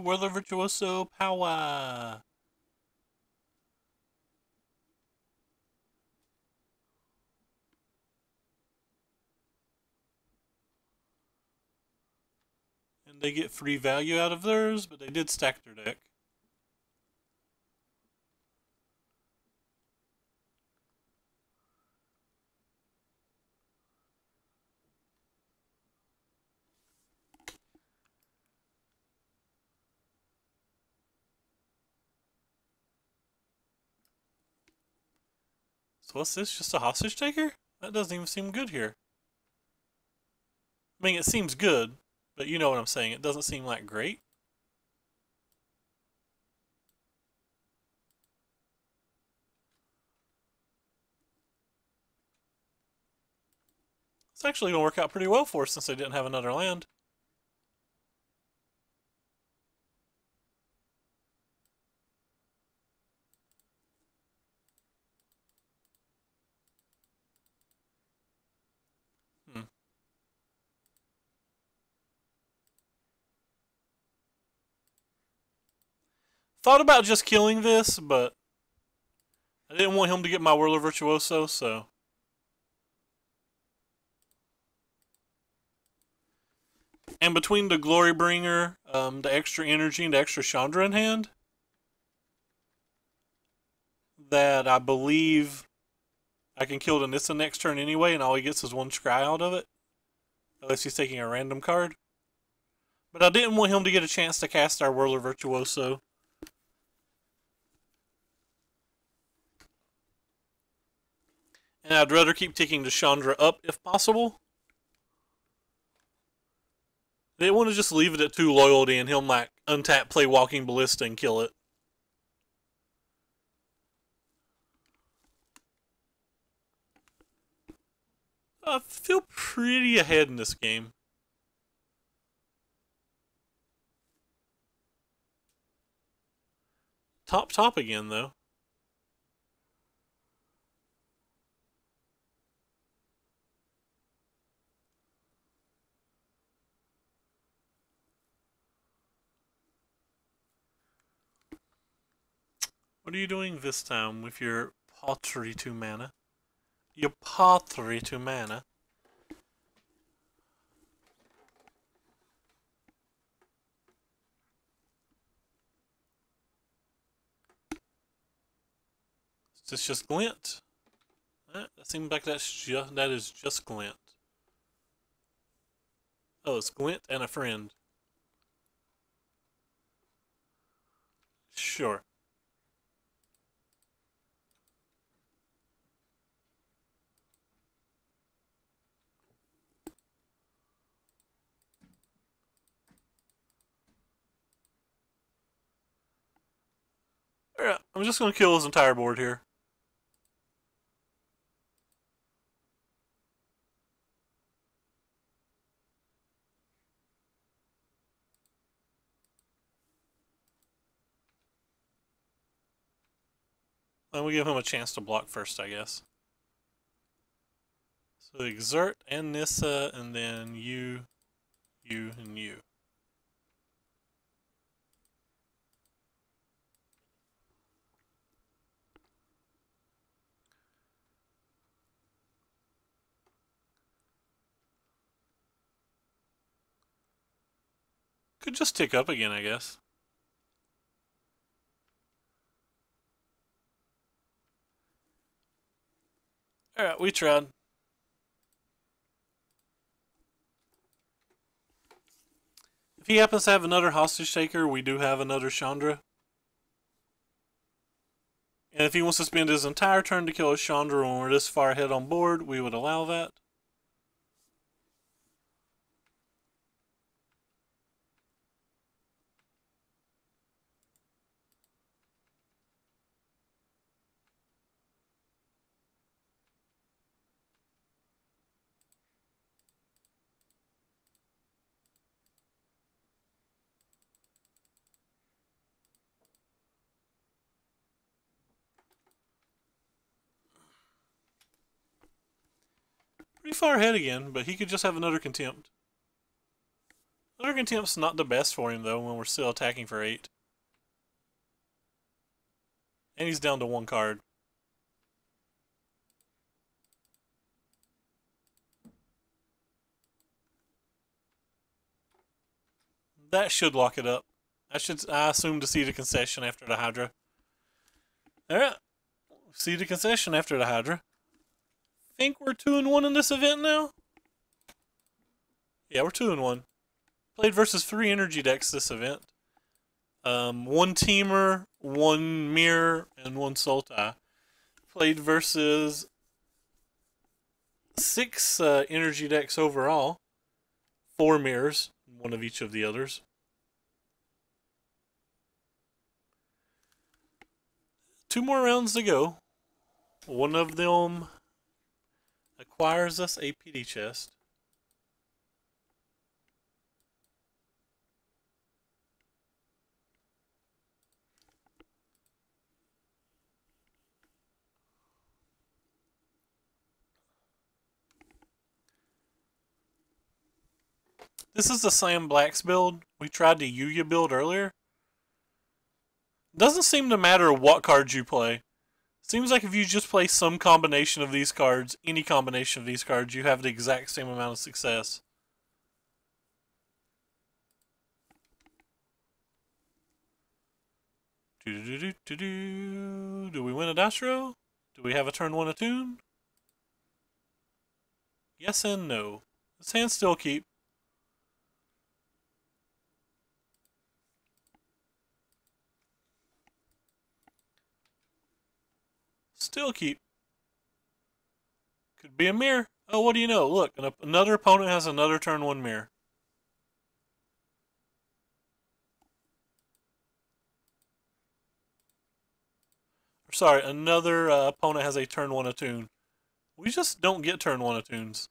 Whirler Virtuoso Power. And they get free value out of theirs, but they did stack their deck. what's this? Just a hostage taker? That doesn't even seem good here. I mean, it seems good, but you know what I'm saying. It doesn't seem like great. It's actually going to work out pretty well for us since they didn't have another land. Thought about just killing this, but I didn't want him to get my Whirler Virtuoso, so. And between the Glorybringer, the extra energy, and the extra Chandra in hand, that I believe I can kill the Nissa next turn anyway, and all he gets is one scry out of it. Unless he's taking a random card. But I didn't want him to get a chance to cast our Whirler Virtuoso. And I'd rather keep taking the Chandra up if possible. They want to just leave it at 2 loyalty and he'll like untap, play Walking Ballista and kill it. I feel pretty ahead in this game. Top again though. What are you doing this time with your pottery 2 mana? Your pottery 2 mana. Is this just glint? That seems like that is just glint. Oh, it's glint and a friend. Sure. Alright, I'm just going to kill his entire board here. And we give him a chance to block first, I guess. So Exert and Nissa, and then you, and you. Could just tick up again, I guess. Alright, we tried. If he happens to have another hostage taker, we do have another Chandra. And if he wants to spend his entire turn to kill a Chandra when we're this far ahead on board, we would allow that. Pretty far ahead again, but he could just have another Contempt. Another Contempt's not the best for him, though, when we're still attacking for 8. And he's down to 1 card. That should lock it up. I assume to see the concession after the Hydra. Alright. See the concession after the Hydra. Think we're 2-1 in this event now? Yeah, we're 2-1. Played versus 3 energy decks this event. 1 Temur, 1 Mirror, and 1 Sultai. played versus 6 energy decks overall, 4 mirrors, one of each of the others. Two more rounds to go. One of them acquires us a PD chest. This is the Slam Blacks build. We tried the Yuya build earlier. Doesn't seem to matter what cards you play. Seems like if you just play some combination of these cards, any combination of these cards, you have the exact same amount of success. Do we win a Dastro? Do we have a turn 1 attune? Yes and no. This hand still keep. Still keep. Could be a mirror. Oh, what do you know? Look, another opponent has another turn 1 mirror. Sorry, another opponent has a turn 1 attune. We just don't get turn 1 attunes.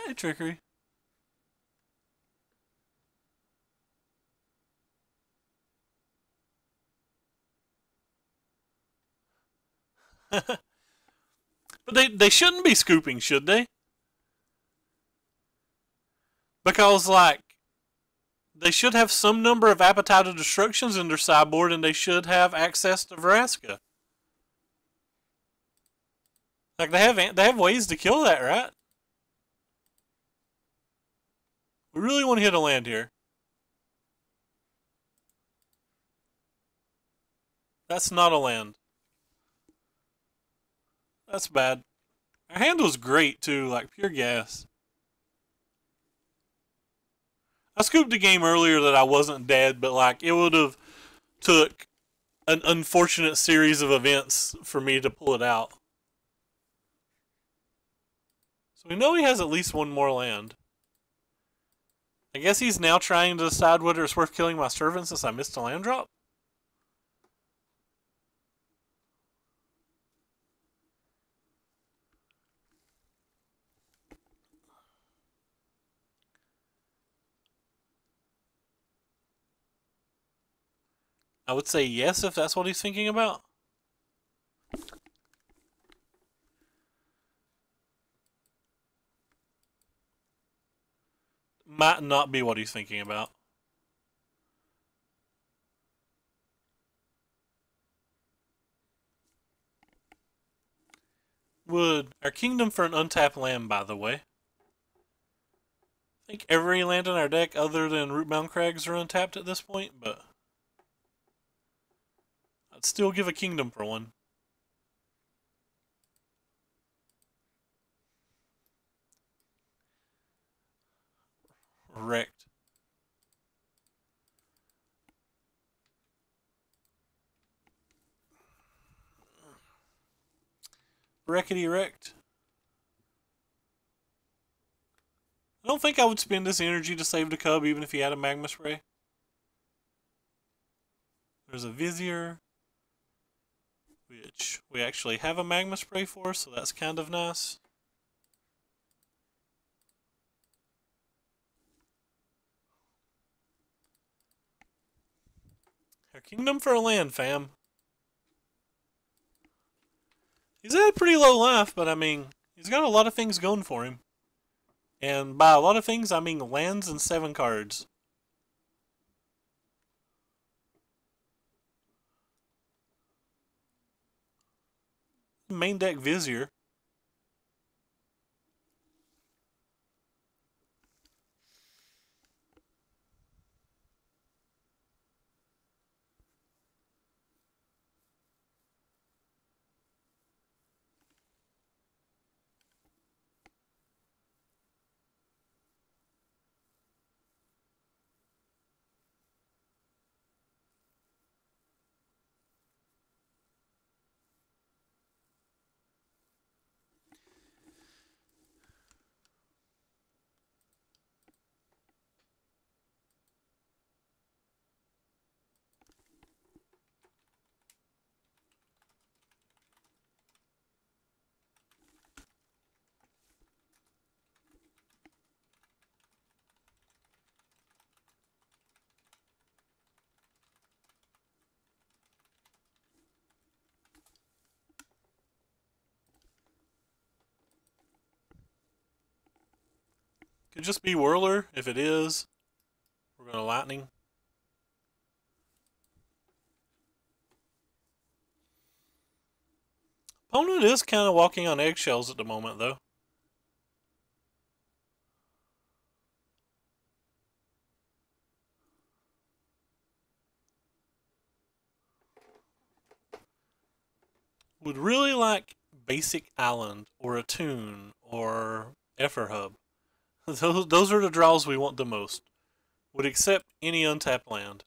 Hey, trickery. But they shouldn't be scooping, should they? Because, like, they should have some number of Appetite of Destructions in their sideboard, and they should have access to Vraska. Like, they have ways to kill that, right? We really want to hit a land here. That's not a land. That's bad. Our hand was great, too, like pure gas. I scooped a game earlier that I wasn't dead, but like it would have took an unfortunate series of events for me to pull it out. So we know he has at least one more land. I guess he's now trying to decide whether it's worth killing my servant since I missed a land drop. I would say yes if that's what he's thinking about. Might not be what he's thinking about. Would our kingdom for an untapped land, by the way. I think every land in our deck other than Rootbound Crags are untapped at this point, but I'd still give a kingdom for one. Wrecked. Wreckety wrecked. I don't think I would spend this energy to save the cub even if he had a magma spray. There's a Vizier, which we actually have a magma spray for, so that's kind of nice. Our kingdom for a land, fam. He's at a pretty low life, but I mean, he's got a lot of things going for him. And by a lot of things, I mean lands and 7 cards. Main deck Vizier. Could just be Whirler. If it is, we're going to Lightning. Opponent is kind of walking on eggshells at the moment, though. Would really like Basic Island or a Toon or Efferhub. Those are the draws we want the most. Would accept any untapped land.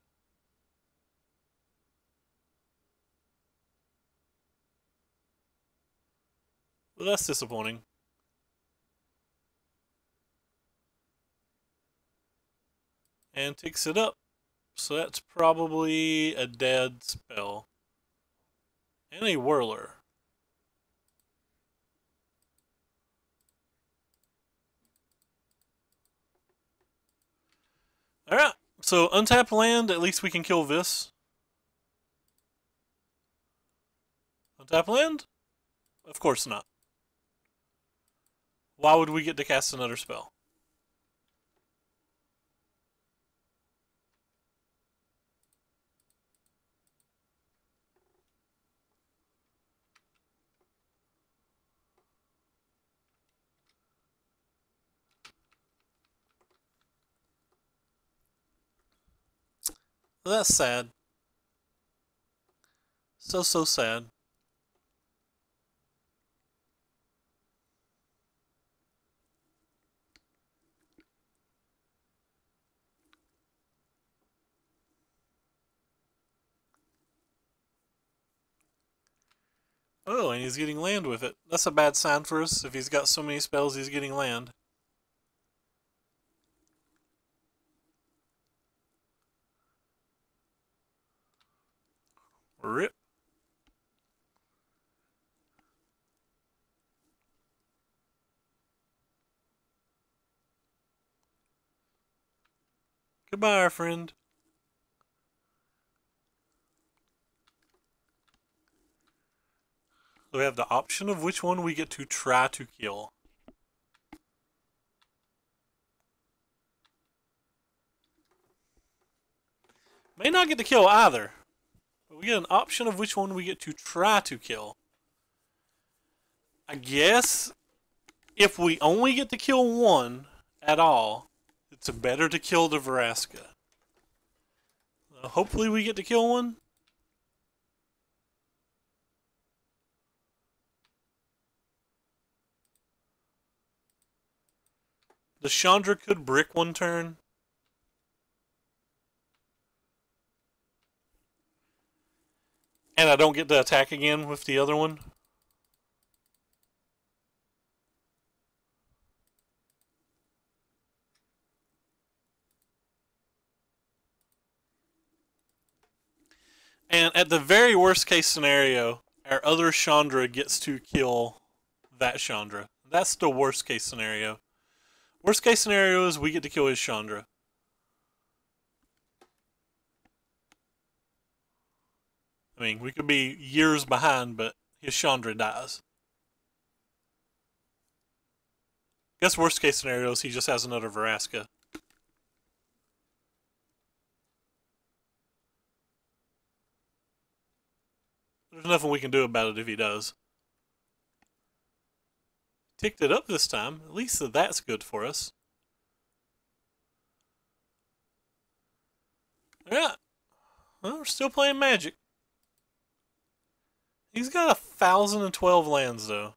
Well, that's disappointing. And ticks it up. So that's probably a dead spell. And a Whirler. Alright, so untapped land, at least we can kill this. Untapped land? Of course not. Why would we get to cast another spell? That's sad. So sad. Oh, and he's getting land with it. That's a bad sign for us. If he's got so many spells, he's getting land. Rip. Goodbye, our friend. So we have the option of which one we get to try to kill. May not get to kill either. But we get an option of which one we get to try to kill. I guess if we only get to kill one at all, it's better to kill the Vraska. Hopefully we get to kill one. The Chandra could brick one turn. And I don't get to attack again with the other one. And at the very worst case scenario, our other Chandra gets to kill that Chandra. That's the worst case scenario. Worst case scenario is we get to kill his Chandra. I mean, we could be years behind, but his Chandra dies. Guess worst case scenario is he just has another Vraska. There's nothing we can do about it if he does. Ticked it up this time. At least that's good for us. Yeah. Well, we're still playing Magic. He's got 1,012 lands, though.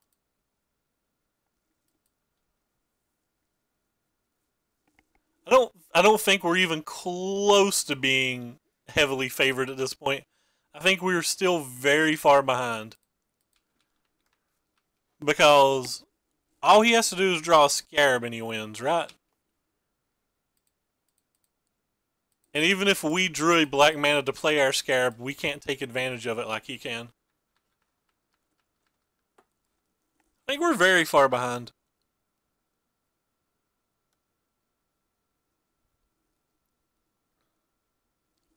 I don't think we're even close to being heavily favored at this point. I think we're still very far behind. Because all he has to do is draw a Scarab and he wins, right? And even if we drew a black mana to play our Scarab, we can't take advantage of it like he can. I think we're very far behind.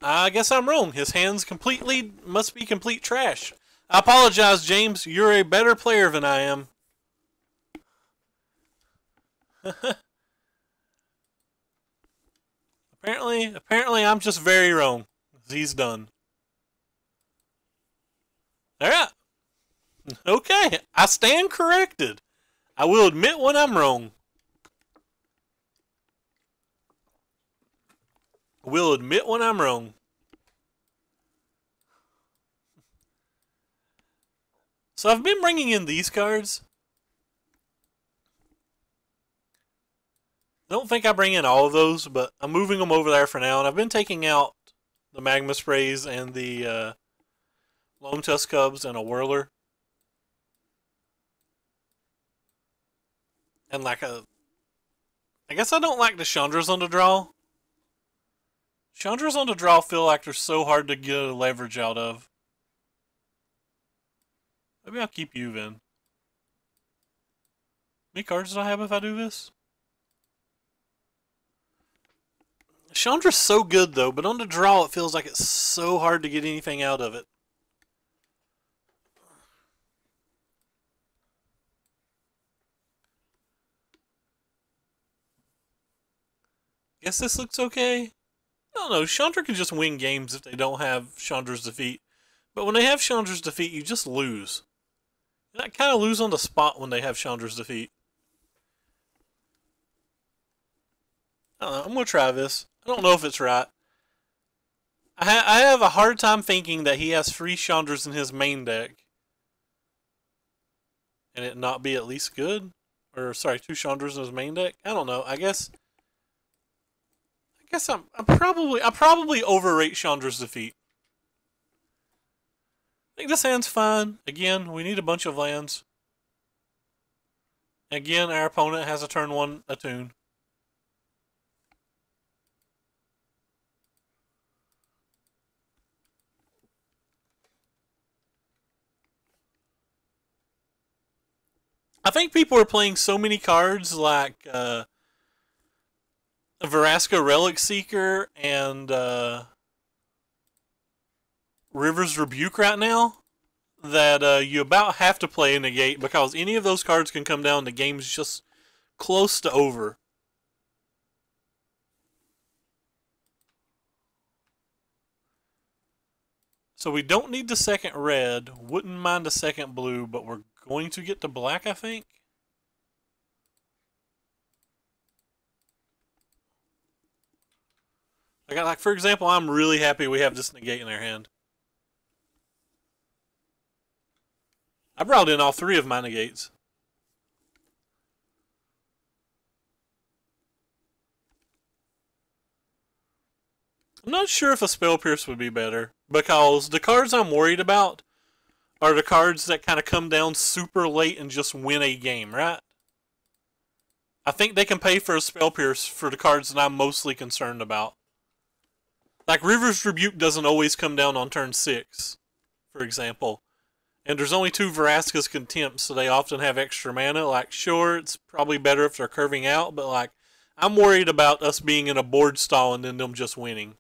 I guess I'm wrong. His hands must be complete trash. I apologize, James. You're a better player than I am. Apparently I'm just very wrong. He's done. Alright. Okay. I stand corrected. I will admit when I'm wrong. Will admit when I'm wrong. So I've been bringing in these cards. I don't think I bring in all of those, but I'm moving them over there for now. And I've been taking out the Magma Sprays and the Lone Tusk Cubs and a Whirler. And like a... I guess I don't like the Chandras on the draw. Chandras on the draw feel like they're so hard to get a leverage out of. Maybe I'll keep you then. How many cards do I have if I do this? Chandra's so good though, but on the draw it feels like it's so hard to get anything out of it. Guess this looks okay. I don't know, Chandra can just win games if they don't have Chandra's defeat. But when they have Chandra's defeat, you just lose. And I kind of lose on the spot when they have Chandra's defeat. I don't know, I'm going to try this. I don't know if it's right. I have a hard time thinking that he has 3 Chandras in his main deck. And it not be at least good. Or, sorry, 2 Chandras in his main deck. I don't know. I guess I probably overrate Chandra's defeat. I think this hand's fine. Again, we need a bunch of lands. Again, our opponent has a turn 1 Attune. I think people are playing so many cards like Vraska Relic Seeker and River's Rebuke right now that you about have to play a negate because any of those cards can come down. The game's just close to over. So we don't need the second red. Wouldn't mind the second blue, but we're going to get the black, I think. Like for example, I'm really happy we have this negate in our hand. I brought in all 3 of my negates. I'm not sure if a Spell Pierce would be better, because the cards I'm worried about are the cards that kind of come down super late and just win a game, right? I think they can pay for a Spell Pierce for the cards that I'm mostly concerned about. Like River's Rebuke doesn't always come down on turn 6, for example. And there's only 2 Vraska's Contempt, so they often have extra mana. Like, sure, it's probably better if they're curving out, but like, I'm worried about us being in a board stall and then them just winning.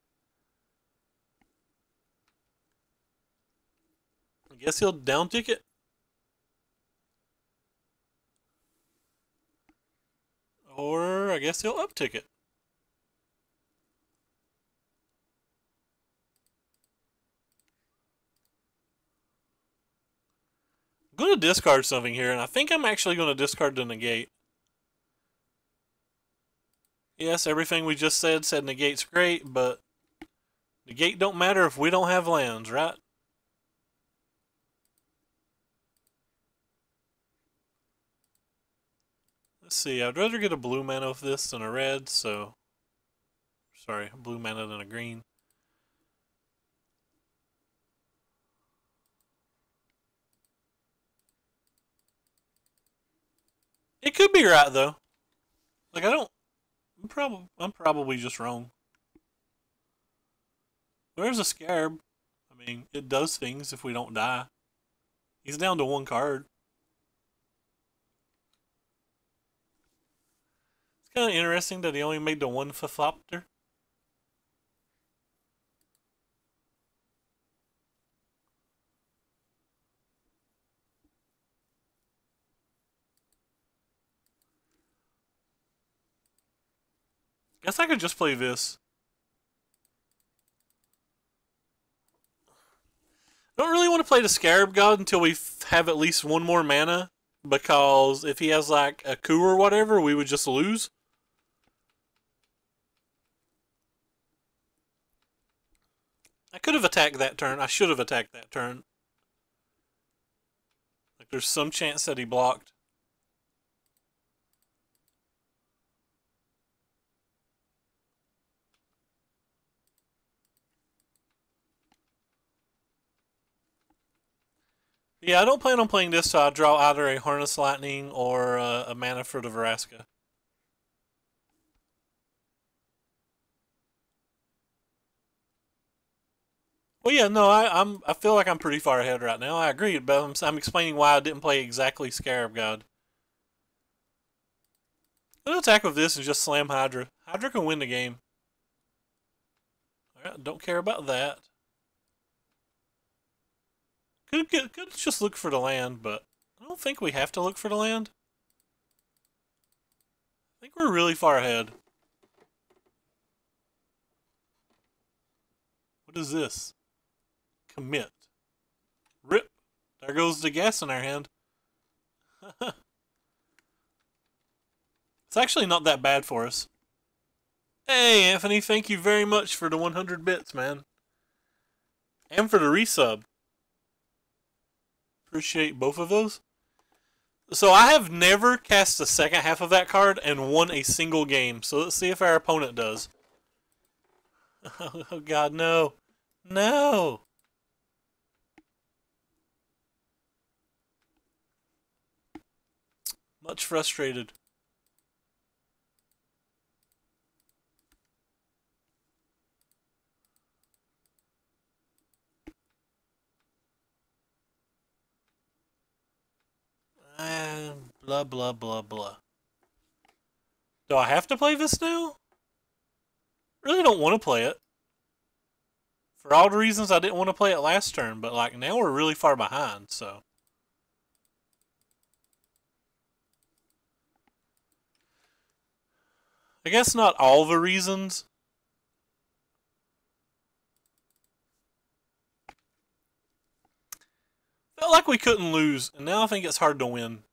I guess he'll down tick it. Or I guess he'll up tick it. I'm going to discard something here, and I think I'm actually going to discard the negate. Yes, everything we just said negate's great, but negate don't matter if we don't have lands, right? Let's see, I'd rather get a blue mana with this than a red, so... Sorry, a blue mana than a green. It could be right, though. Like, I'm probably just wrong. There's a Scarab. I mean, it does things if we don't die. He's down to 1 card. It's kind of interesting that he only made the 1 Flopter. Guess I could just play this. Don't really want to play the Scarab God until we have at least one more mana, because if he has like a coup or whatever, we would just lose. I could have attacked that turn. I should have attacked that turn. Like there's some chance that he blocked. Yeah, I don't plan on playing this, so I draw either a Harness Lightning or a mana for the Vraska. Well, yeah, no, I feel like I'm pretty far ahead right now. I agree, but I'm explaining why I didn't play exactly Scarab God. I'll attack with this and just slam Hydra. Hydra can win the game. Alright, don't care about that. Could just look for the land, but I don't think we have to look for the land. I think we're really far ahead. What is this? Commit. Rip. There goes the gas in our hand. It's actually not that bad for us. Hey, Anthony, thank you very much for the 100 bits, man. And for the resub. Appreciate both of those. So I have never cast the second half of that card and won a single game. So let's see if our opponent does. Oh god, no. No! Much frustrated. Blah, blah, blah, blah. Do I have to play this now? Really don't want to play it. For all the reasons I didn't want to play it last turn, but like now we're really far behind, so. I guess not all the reasons. Felt like we couldn't lose, and now I think it's hard to win.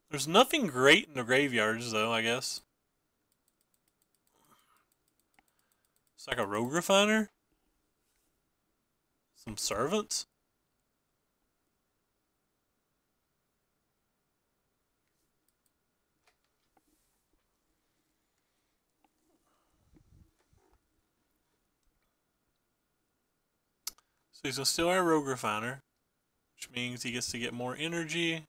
There's nothing great in the graveyards, though, I guess. It's like a rogue refiner? Some servants? So he's gonna steal our rogue refiner, which means he gets to get more energy.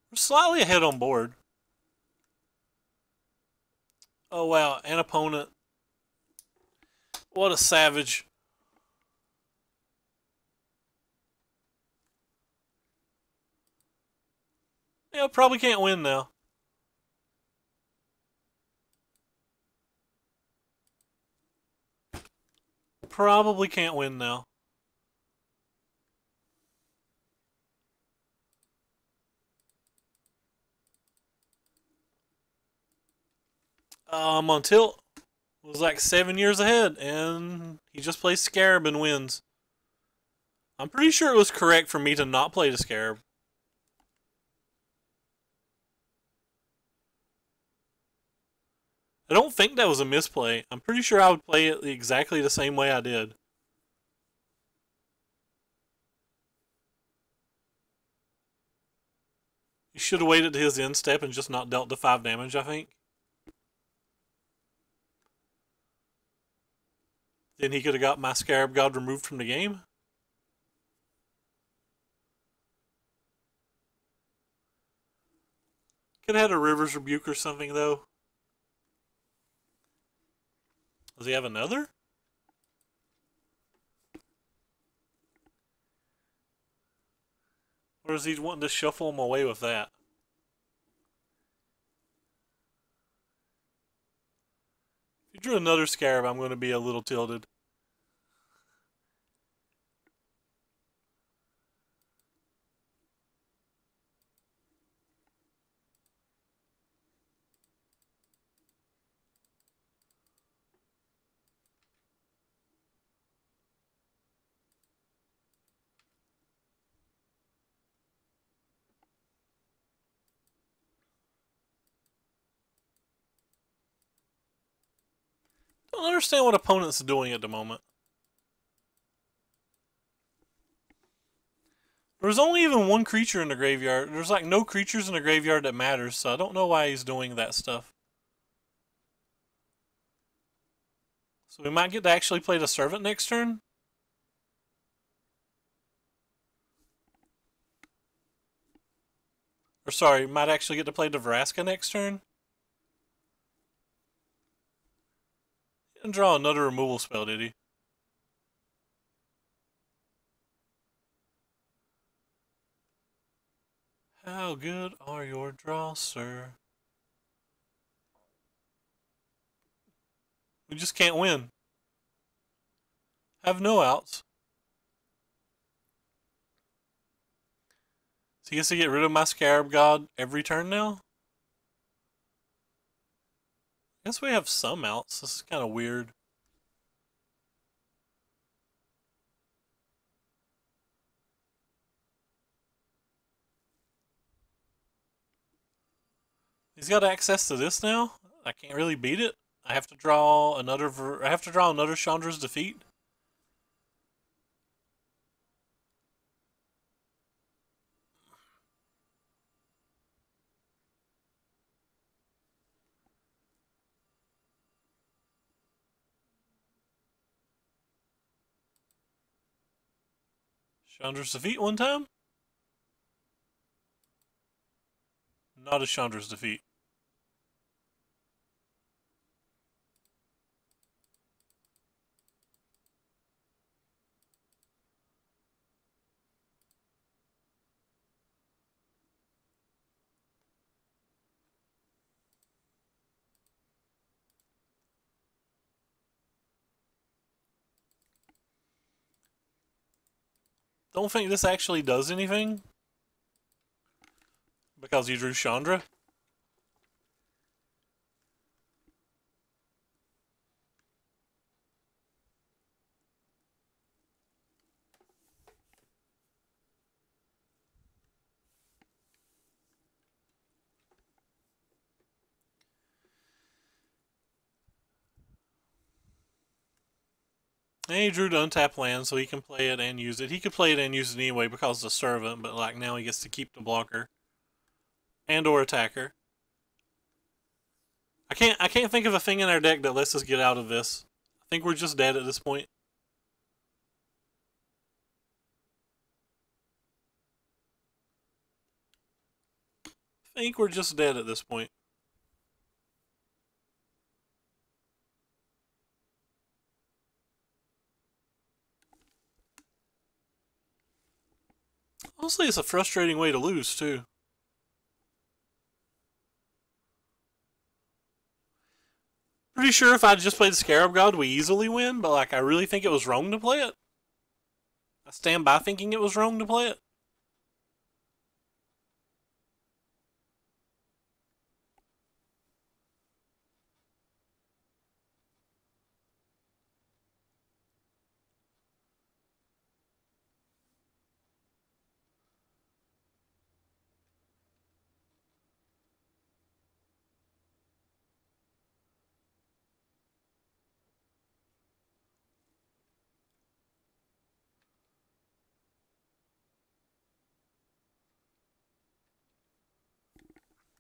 We're slightly ahead on board. Oh wow, an opponent. What a savage. Yeah, probably can't win now. Probably can't win now. On tilt. Was like 7 years ahead, and he just plays Scarab and wins. I'm pretty sure it was correct for me to not play the Scarab. I don't think that was a misplay. I'm pretty sure I would play it exactly the same way I did. He should have waited to his end step and just not dealt the 5 damage, I think. Then he could have got my Scarab God removed from the game. Could have had a River's Rebuke or something, though. Does he have another? Or is he wanting to shuffle him away with that? If you drew another scarab, I'm going to be a little tilted. Don't understand what opponent's doing at the moment. There's only even one creature in the graveyard. There's like no creatures in the graveyard that matters, so I don't know why he's doing that stuff. So we might get to actually play the Servant next turn. Or sorry, might actually get to play the Vraska next turn. And draw another removal spell, did he? How good are your draws, sir? We just can't win. Have no outs. So he gets to get rid of my Scarab God every turn now? I guess we have some outs. This is kind of weird. He's got access to this now. I can't really beat it. I have to draw another. I have to draw another Chandra's Defeat. Chandra's Defeat one time. Not a Chandra's Defeat. Don't think this actually does anything. Because you drew Chandra. And he drew to untap land, so he can play it and use it. He could play it and use it anyway because of the Servant, but like now he gets to keep the blocker. And or attacker. I can't think of a thing in our deck that lets us get out of this. I think we're just dead at this point. I think we're just dead at this point. Honestly, it's a frustrating way to lose, too. Pretty sure if I just played Scarab God, we easily win, but like I really think it was wrong to play it. I stand by thinking it was wrong to play it.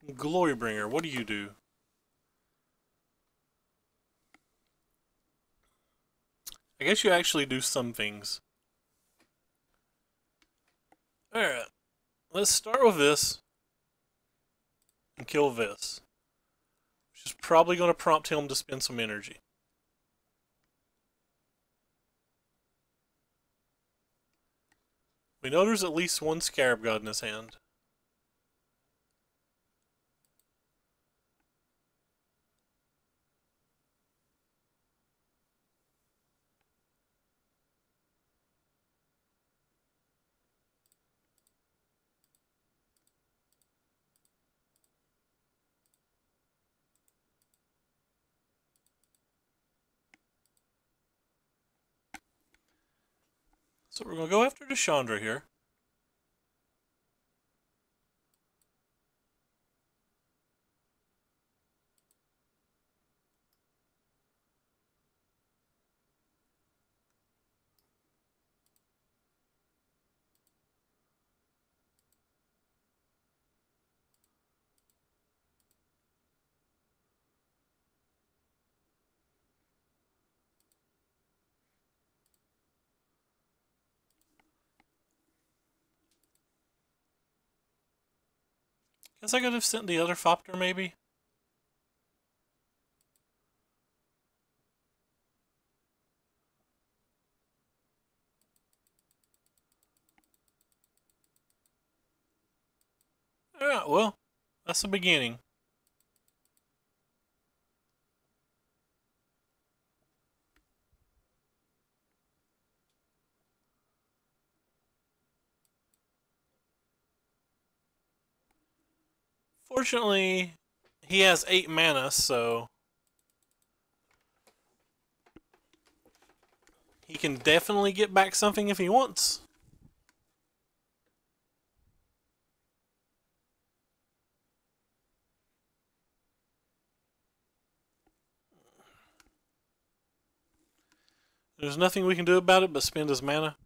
Glorybringer, what do you do? I guess you actually do some things. Alright, let's start with this and kill this, which is probably going to prompt him to spend some energy. We know there's at least one Scarab God in his hand. So we're going to go after Deshandra here. Guess I could have sent the other Fopter, maybe? Alright, well, that's the beginning. Fortunately, he has 8 mana, so he can definitely get back something if he wants. There's nothing we can do about it but spend his mana.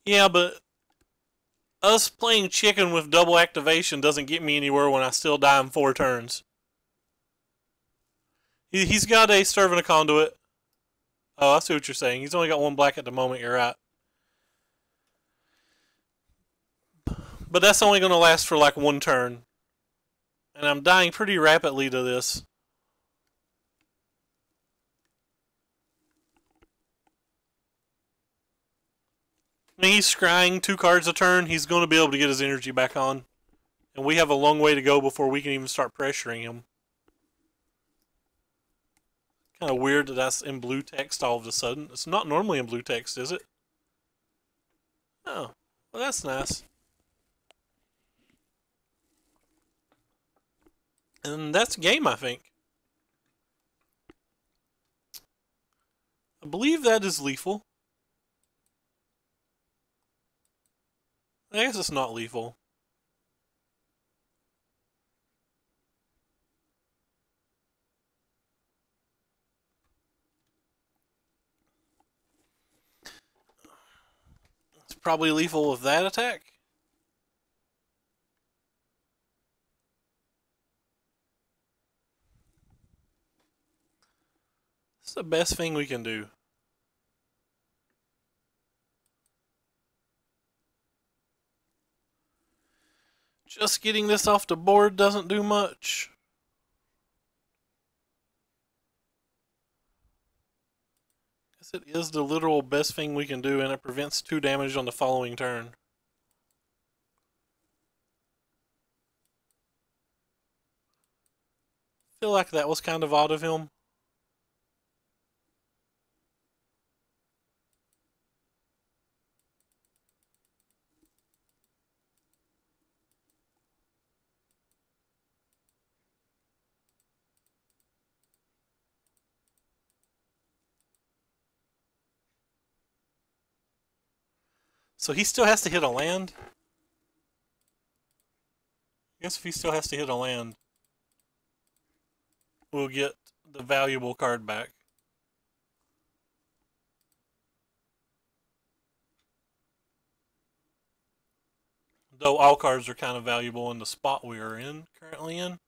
Yeah, but us playing chicken with double activation doesn't get me anywhere when I still die in 4 turns. He's got a Servant of Conduit. Oh, I see what you're saying. He's only got 1 black at the moment, you're right. But that's only going to last for like 1 turn. And I'm dying pretty rapidly to this. I mean, he's scrying 2 cards a turn. He's going to be able to get his energy back on. And we have a long way to go before we can even start pressuring him. Kind of weird that that's in blue text all of a sudden. It's not normally in blue text, is it? Oh, well that's nice. And that's game, I think. I believe that is lethal. I guess it's not lethal. It's probably lethal with that attack. It's the best thing we can do. Just getting this off the board doesn't do much. Guess it is the literal best thing we can do, and it prevents 2 damage on the following turn. Feel like that was kind of odd of him. So he still has to hit a land? I guess if he still has to hit a land, we'll get the valuable card back. Though all cards are kind of valuable in the spot we are currently in.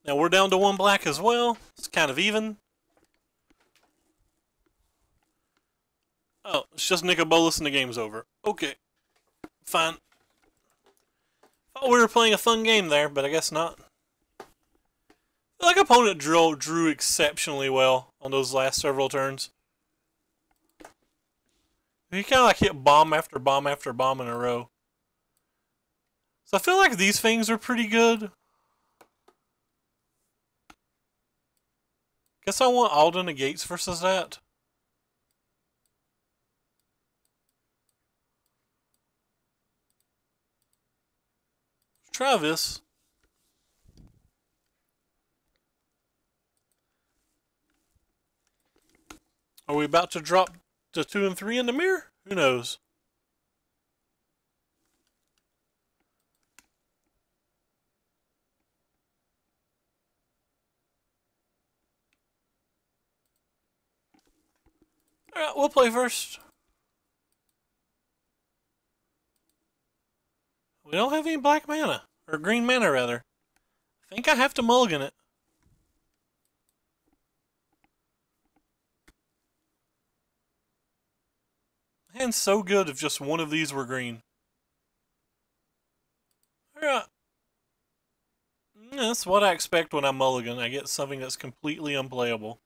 Now we're down to 1 black as well. It's kind of even. Oh, it's just Nicobolus and the game's over. Okay. Fine. Thought we were playing a fun game there, but I guess not. Like opponent drew exceptionally well on those last several turns. He kind of like hit bomb after bomb after bomb in a row. So I feel like these things are pretty good. Guess I want Alden negates versus that. Try this. Are we about to drop to 2 and 3 in the mirror? Who knows? Alright, we'll play first. We don't have any black mana. Or green mana, rather. I think I have to mulligan it. Hand's so good if just one of these were green. Alright. That's what I expect when I mulligan. I get something that's completely unplayable.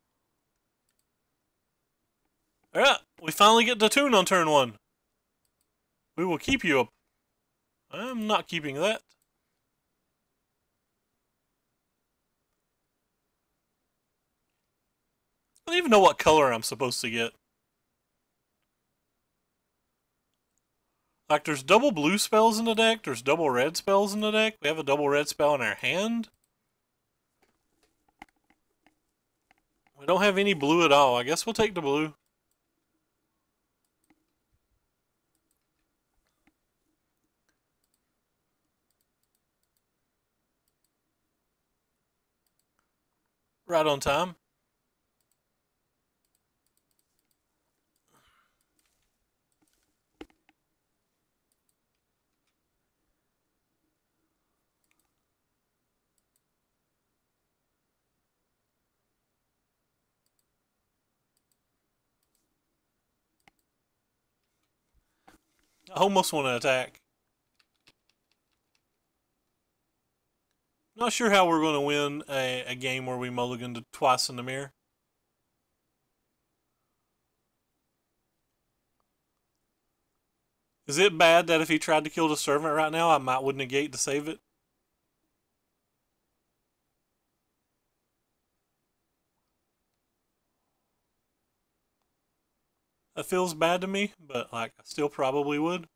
Alright, we finally get the tune on turn 1. We will keep you up. I'm not keeping that. I don't even know what color I'm supposed to get. Like, there's double blue spells in the deck, there's double red spells in the deck. We have a double red spell in our hand. We don't have any blue at all. I guess we'll take the blue. Right on time. I almost want to attack. Not sure how we're going to win a game where we mulliganed twice in the mirror. Is it bad that if he tried to kill the servant right now, I might would negate to save it? That feels bad to me, but like I still probably would.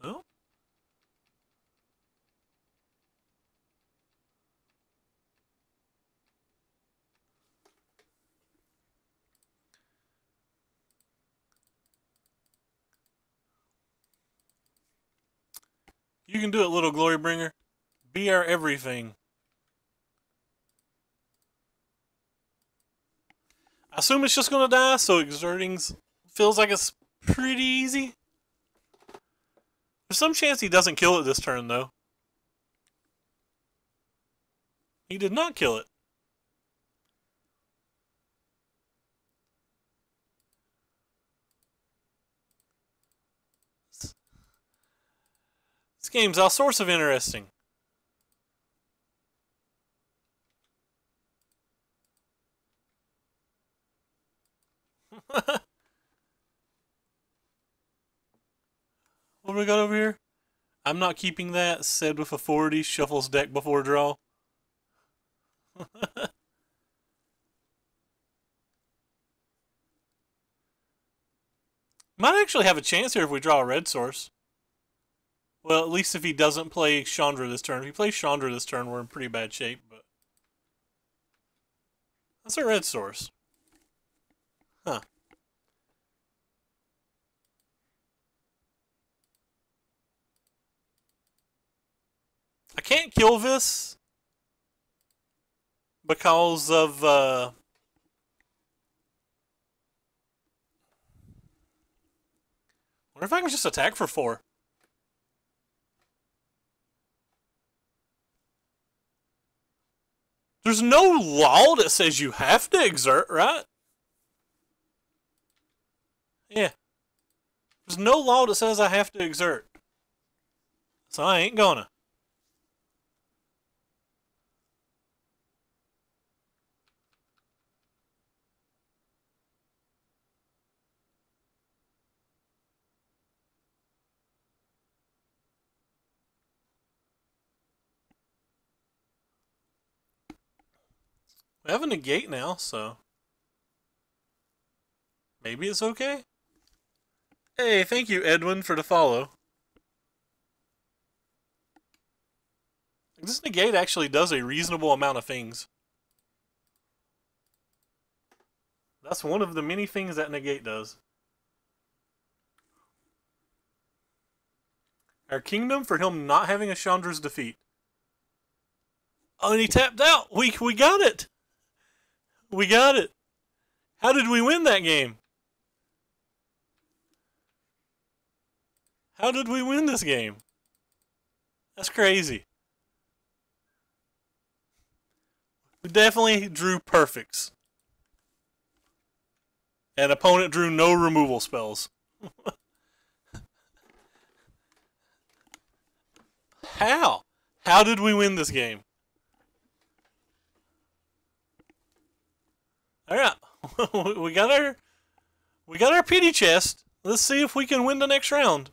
Well, you can do it, little Glorybringer. Be our everything. I assume it's just gonna die, so exerting feels like it's pretty easy. There's some chance he doesn't kill it this turn, though. He did not kill it. This game's all sorts of interesting. What do we got over here? I'm not keeping that. Said with a 40, shuffles deck before draw. Might actually have a chance here if we draw a red source. Well, at least if he doesn't play Chandra this turn. If he plays Chandra this turn, we're in pretty bad shape, but that's a red source. Huh. I can't kill this because of wonder if I can just attack for 4. There's no law that says you have to exert, right? Yeah. There's no law that says I have to exert. So I ain't gonna. We have a negate now, so maybe it's okay. Hey, thank you, Edwin, for the follow. This negate actually does a reasonable amount of things. That's one of the many things that negate does. Our kingdom for him not having a Chandra's defeat. Oh, and he tapped out. We got it. We got it. How did we win that game? How did we win this game? That's crazy. We definitely drew perfects. And opponent drew no removal spells. How? How did we win this game? Alright. we got our pity chest. Let's see if we can win the next round.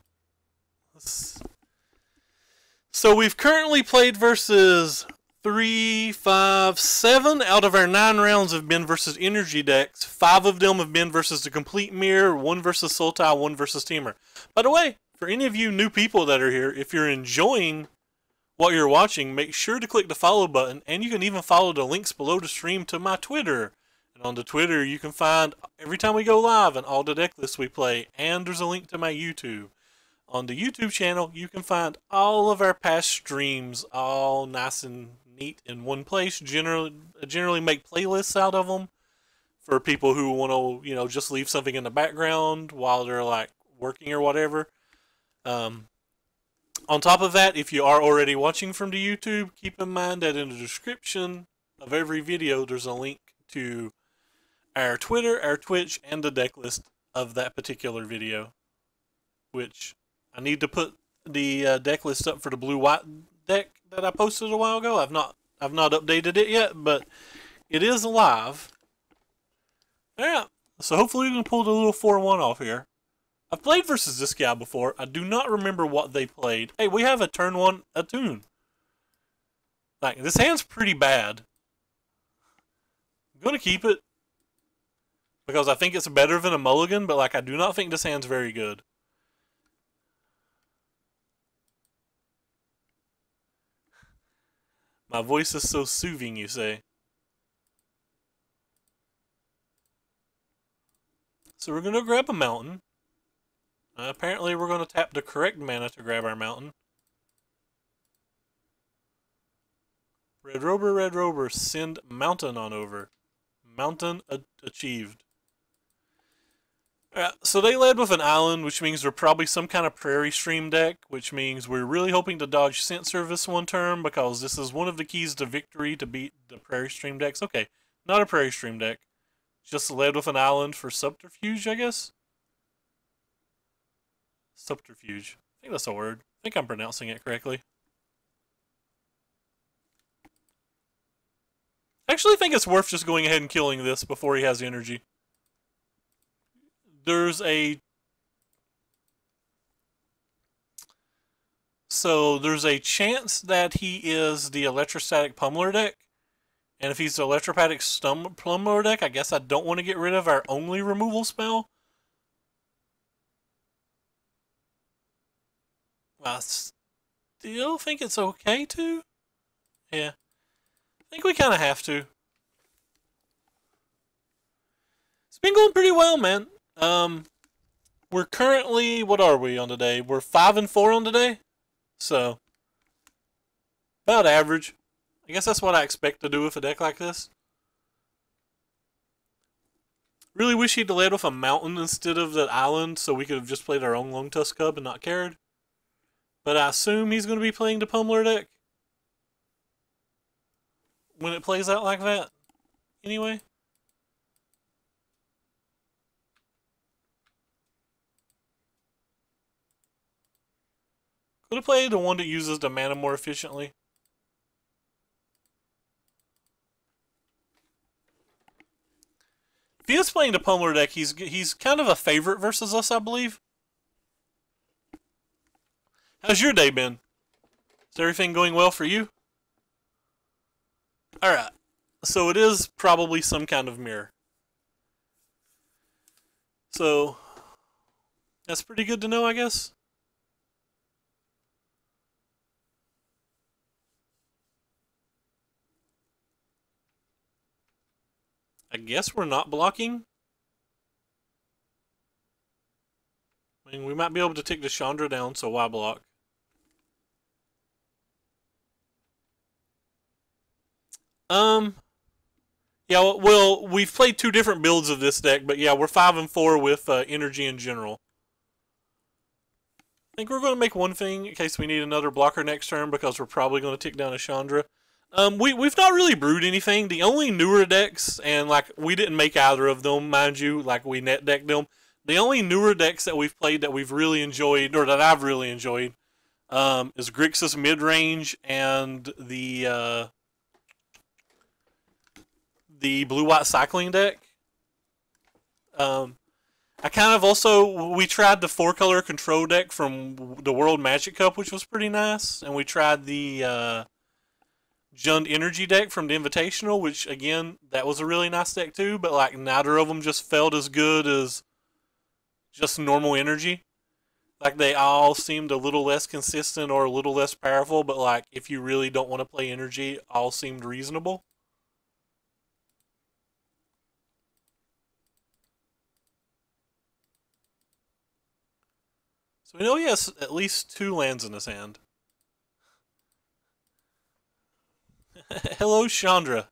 So we've currently played versus 3, 5, 7 out of our 9 rounds have been versus energy decks. 5 of them have been versus the complete mirror, 1 versus Sultai, 1 versus Temur. By the way, for any of you new people that are here, if you're enjoying what you're watching, make sure to click the follow button, and you can even follow the links below the stream to my Twitter. And on the Twitter, you can find every time we go live and all the deck lists we play, and there's a link to my YouTube. On the YouTube channel, you can find all of our past streams all nice and neat in one place. Generally make playlists out of them for people who want to, you know, just leave something in the background while they're like working or whatever. On top of that, if you are already watching from the YouTube, keep in mind that in the description of every video, there's a link to our Twitter, our Twitch, and the deck list of that particular video, which I need to put the deck list up for the blue-white deck that I posted a while ago. I've not updated it yet, but it is live. Yeah, so hopefully we can pull the little 4-1 off here. I've played versus this guy before. I do not remember what they played. Hey, we have a turn 1 Attune. Like, this hand's pretty bad. I'm going to keep it because I think it's better than a mulligan, but like I do not think this hand's very good. My voice is so soothing, you say. So we're going to grab a mountain. Apparently we're going to tap the correct mana to grab our mountain. Red Rober, send mountain on over. Mountain achieved. So they led with an island, which means they're probably some kind of prairie stream deck, which means we're really hoping to dodge Censor this one turn, because this is one of the keys to victory to beat the prairie stream decks. Okay, not a prairie stream deck. Just led with an island for subterfuge, I guess? Subterfuge. I think that's a word. I think I'm pronouncing it correctly. I actually think it's worth just going ahead and killing this before he has energy. There's a chance that he is the electrostatic pummeler deck. And if he's the electropathic pummeler deck, I guess I don't want to get rid of our only removal spell. I still think it's okay to. Yeah. I think we kind of have to. It's been going pretty well, man. We're currently, what are we on today? We're 5 and 4 on today. So, about average. I guess that's what I expect to do with a deck like this. Really wish he'd led with a mountain instead of that island, so we could have just played our own Long Tusk Cub and not cared. But I assume he's going to be playing the Pummeler deck when it plays out like that. Anyway. Could have played the one that uses the mana more efficiently. If he is playing the Pummeler deck, he's kind of a favorite versus us, I believe. How's your day been? Is everything going well for you? Alright. So it is probably some kind of mirror. So that's pretty good to know, I guess. I guess we're not blocking. I mean, we might be able to take the Chandra down, so why block? Um, yeah, well, we've played two different builds of this deck, but yeah, we're 5 and 4 with energy in general. I think we're going to make one thing in case we need another blocker next turn because we're probably going to take down a Chandra. We've not really brewed anything. The only newer decks, and like we didn't make either of them, mind you, like we net decked them. The only newer decks that we've played that we've really enjoyed, or that I've really enjoyed, is Grixis mid-range and the blue-white cycling deck. Um, I kind of also, we tried the 4-color control deck from the World Magic Cup, which was pretty nice, and we tried the Jund Energy deck from the Invitational, which again, that was a really nice deck too, but like neither of them just felt as good as just normal energy. Like they all seemed a little less consistent or a little less powerful, but like if you really don't want to play energy, all seemed reasonable. So we know he has at least 2 lands in his hand. Hello, Chandra.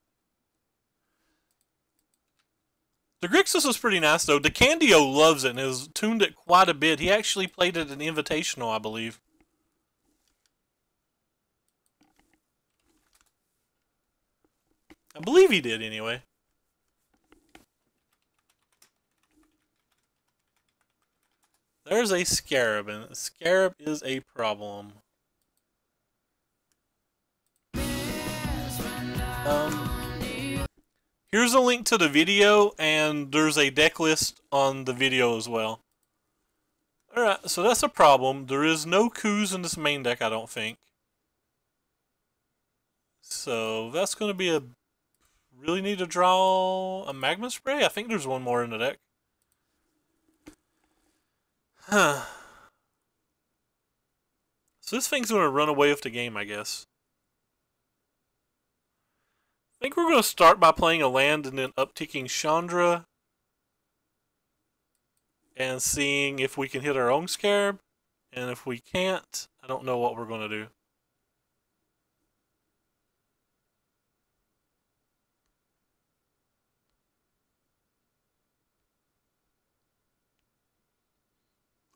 The Grixis was pretty nice though. The Candio loves it and has tuned it quite a bit. He actually played it in Invitational, I believe. I believe he did anyway. There's a Scarab, and Scarab is a problem. Here's a link to the video, and there's a deck list on the video as well. Alright, so that's a problem. There is no coups in this main deck, I don't think. So that's going to be a... Really need to draw a Magma Spray? I think there's one more in the deck. Huh. So this thing's going to run away with the game, I guess. I think we're going to start by playing a land and then upticking Chandra. And seeing if we can hit our own Scarab. And if we can't, I don't know what we're going to do.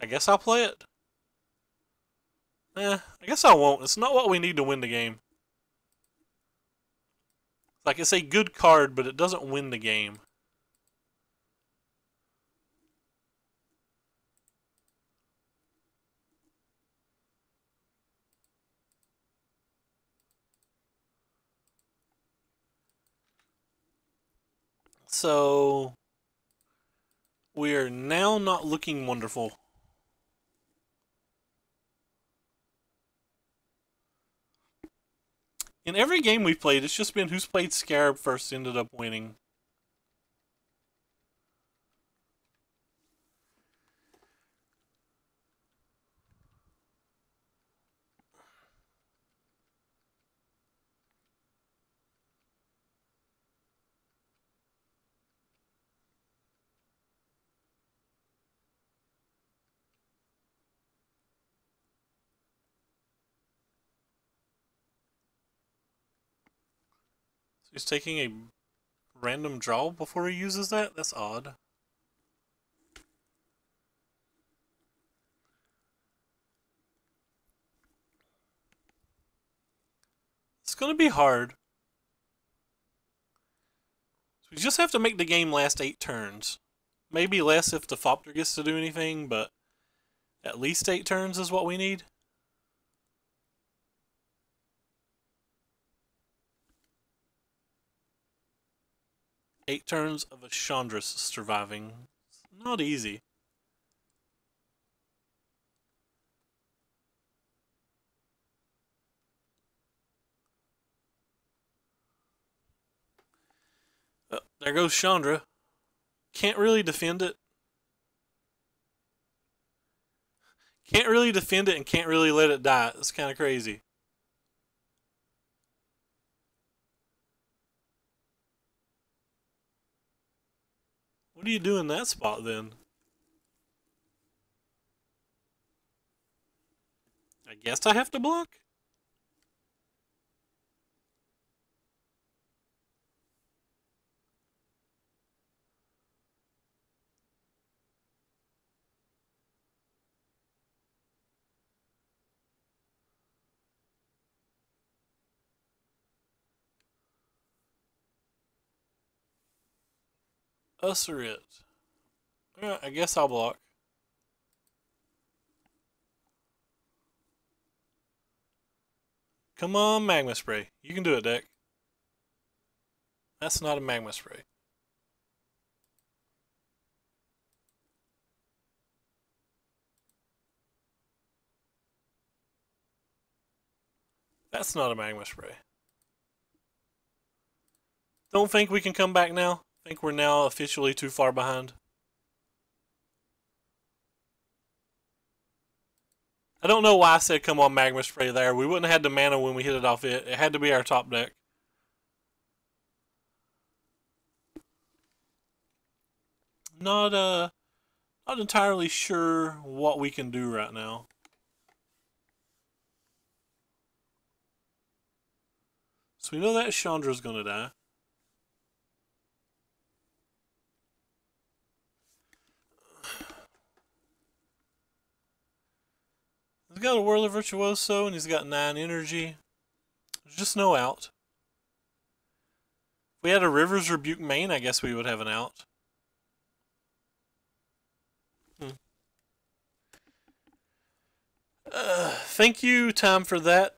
I guess I'll play it. I guess I won't. It's not what we need to win the game. Like, it's a good card, but it doesn't win the game. So, we are now not looking wonderful. In every game we've played, it's just been who's played Scarab first ended up winning. So he's taking a random draw before he uses that? That's odd. It's going to be hard. So we just have to make the game last 8 turns. Maybe less if the Thopter gets to do anything, but at least 8 turns is what we need. Eight turns of a Chandra surviving. It's not easy. There goes Chandra. Can't really defend it. Can't really defend it and can't really let it die. It's kind of crazy. What do you do in that spot then? I guess I have to block? Us or it? I guess I'll block. Come on, magma spray. You can do it, deck. That's not a magma spray. That's not a magma spray. Don't think we can come back now. Think we're now officially too far behind. I don't know why I said come on magma spray there. We wouldn't have had the mana when we hit it off it. It had to be our top deck. Not entirely sure what we can do right now. So we know that Chandra's gonna die. He's got a Whirler Virtuoso and he's got 9 energy. There's just no out. If we had a Rivers Rebuke main, I guess we would have an out. Thank you, Time, for that.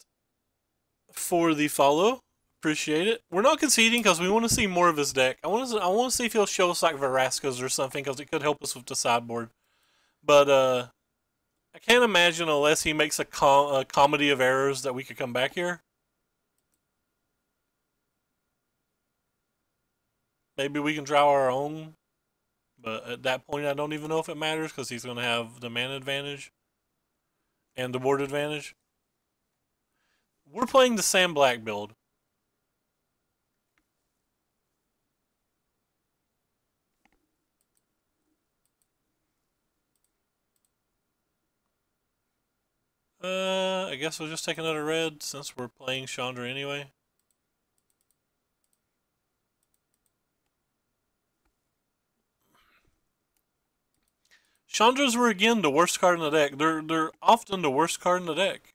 For the follow. Appreciate it. We're not conceding because we want to see more of his deck. I want to see if he'll show us like Verascas or something because it could help us with the sideboard. But I can't imagine unless he makes a comedy of errors that we could come back here. Maybe we can draw our own. But at that point, I don't even know if it matters because he's going to have the mana advantage and the board advantage. We're playing the Sam Black build. I guess we'll just take another red since we're playing Chandra anyway. Chandras were again the worst card in the deck. They're often the worst card in the deck.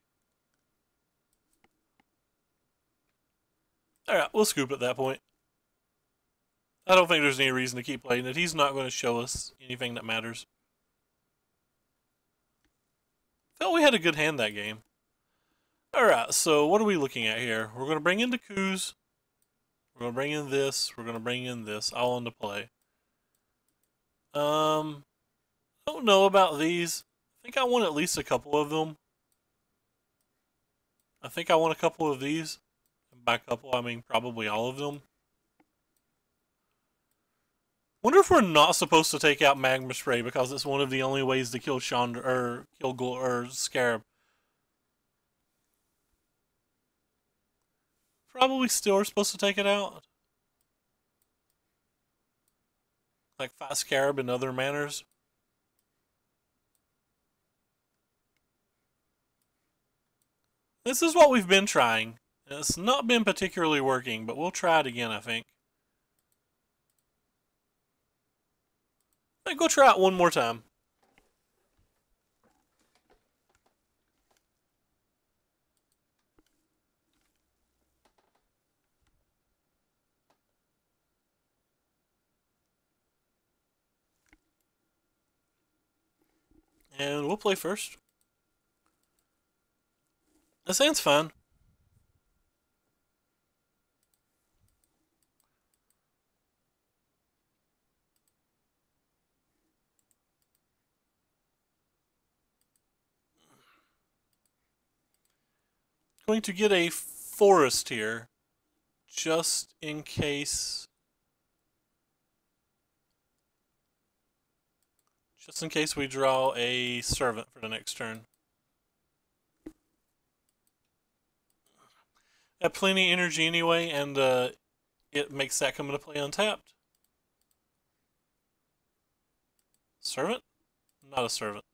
Alright, we'll scoop at that point. I don't think there's any reason to keep playing it. He's not going to show us anything that matters. Felt we had a good hand that game. Alright, so what are we looking at here? We're going to bring in the Coos. We're going to bring in this. We're going to bring in this. All into play. Don't know about these. I think I want at least a couple of them. I think I want a couple of these. By couple, I mean probably all of them. Wonder if we're not supposed to take out Magma Spray because it's one of the only ways to kill Chandra or kill Scarab. Probably still are supposed to take it out. Like fight Scarab in other manners. This is what we've been trying. It's not been particularly working, but we'll try it again, I think. Go try it one more time. And we'll play first. That sounds fine. Going to get a forest here, just in case Just in case we draw a servant for the next turn. Have plenty of energy anyway, and it makes that come into play untapped. Servant? Not a servant.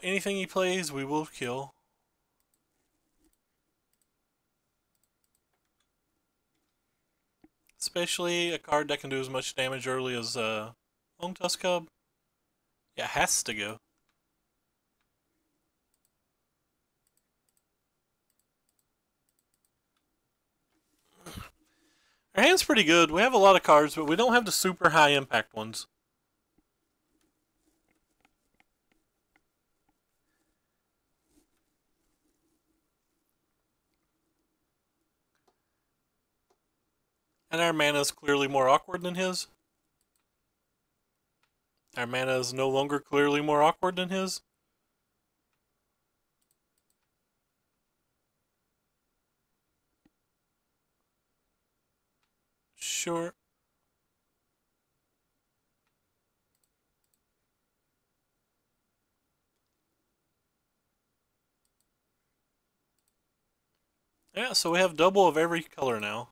Anything he plays, we will kill. Especially a card that can do as much damage early as Long Tusk Cub. Yeah, it has to go. Our hand's pretty good. We have a lot of cards, but we don't have the super high impact ones. And our mana is clearly more awkward than his. Our mana is no longer clearly more awkward than his. Sure. Yeah, so we have double of every color now.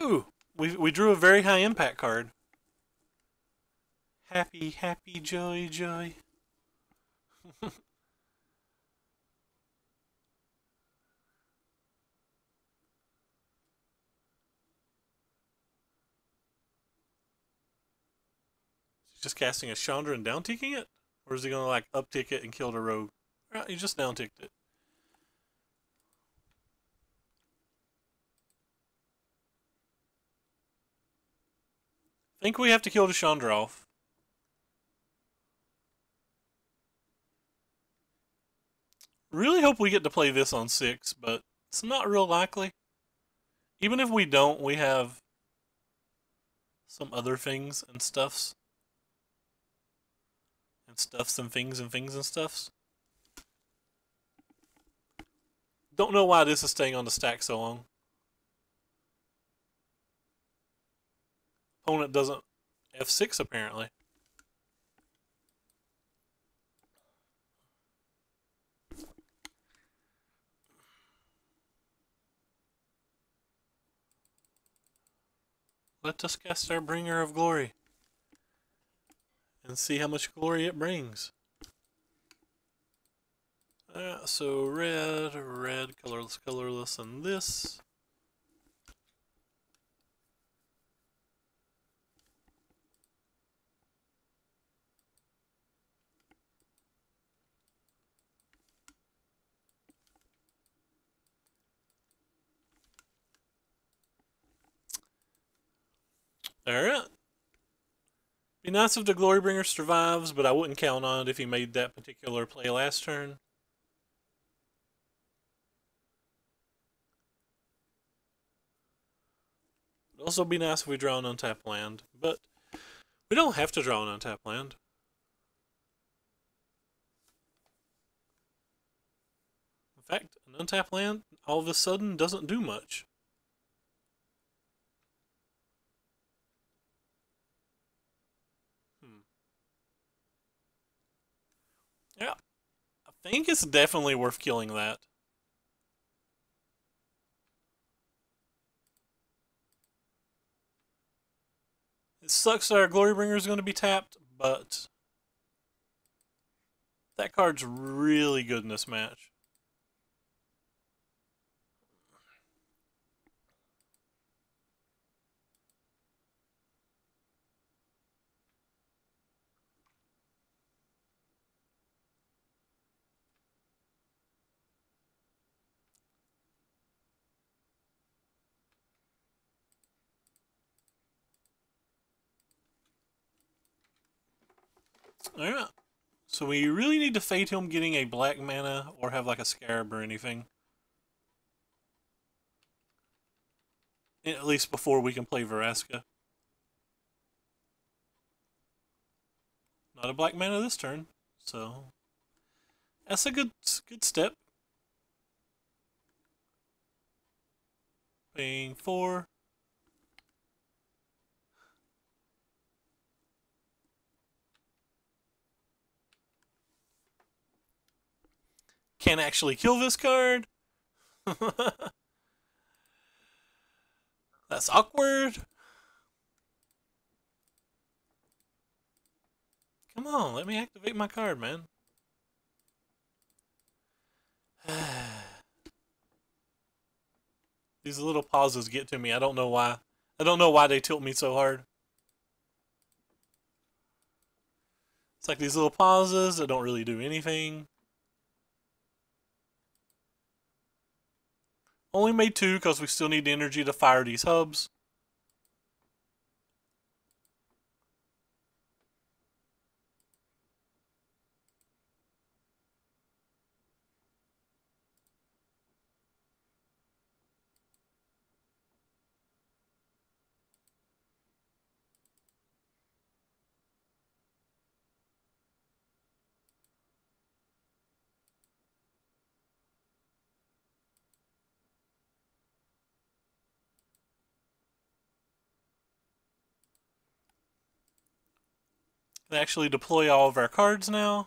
Ooh, we drew a very high impact card. Happy, happy, joy, joy. Just casting a Chandra and downticking it? Or is he going to like uptick it and kill the rogue? He just downticked it. Think we have to kill the Chandra off. Really hope we get to play this on 6, but it's not real likely. Even if we don't, we have some other things and stuffs. And stuffs and things and things and stuffs. Don't know why this is staying on the stack so long. Opponent doesn't F6 apparently. Let us cast our Bringer of Glory and see how much glory it brings. So red, red, colorless, colorless, and this. Alright. Be nice if the Glorybringer survives, but I wouldn't count on it if he made that particular play last turn. It'd also be nice if we draw an untapped land, but we don't have to draw an untapped land. In fact, an untapped land all of a sudden doesn't do much. Yeah, I think it's definitely worth killing that. It sucks that our Glorybringer is going to be tapped, but that card's really good in this match. Alright. So we really need to fate him getting a black mana or have like a scarab or anything. At least before we can play Veraska. Not a black mana this turn, so that's a good step. Paying 4. Can't actually kill this card. That's awkward. Come on, let me activate my card, man. These little pauses get to me. I don't know why. I don't know why they tilt me so hard. It's like these little pauses that don't really do anything. Only made 2 because we still need the energy to fire these hubs. They actually deploy all of our cards now.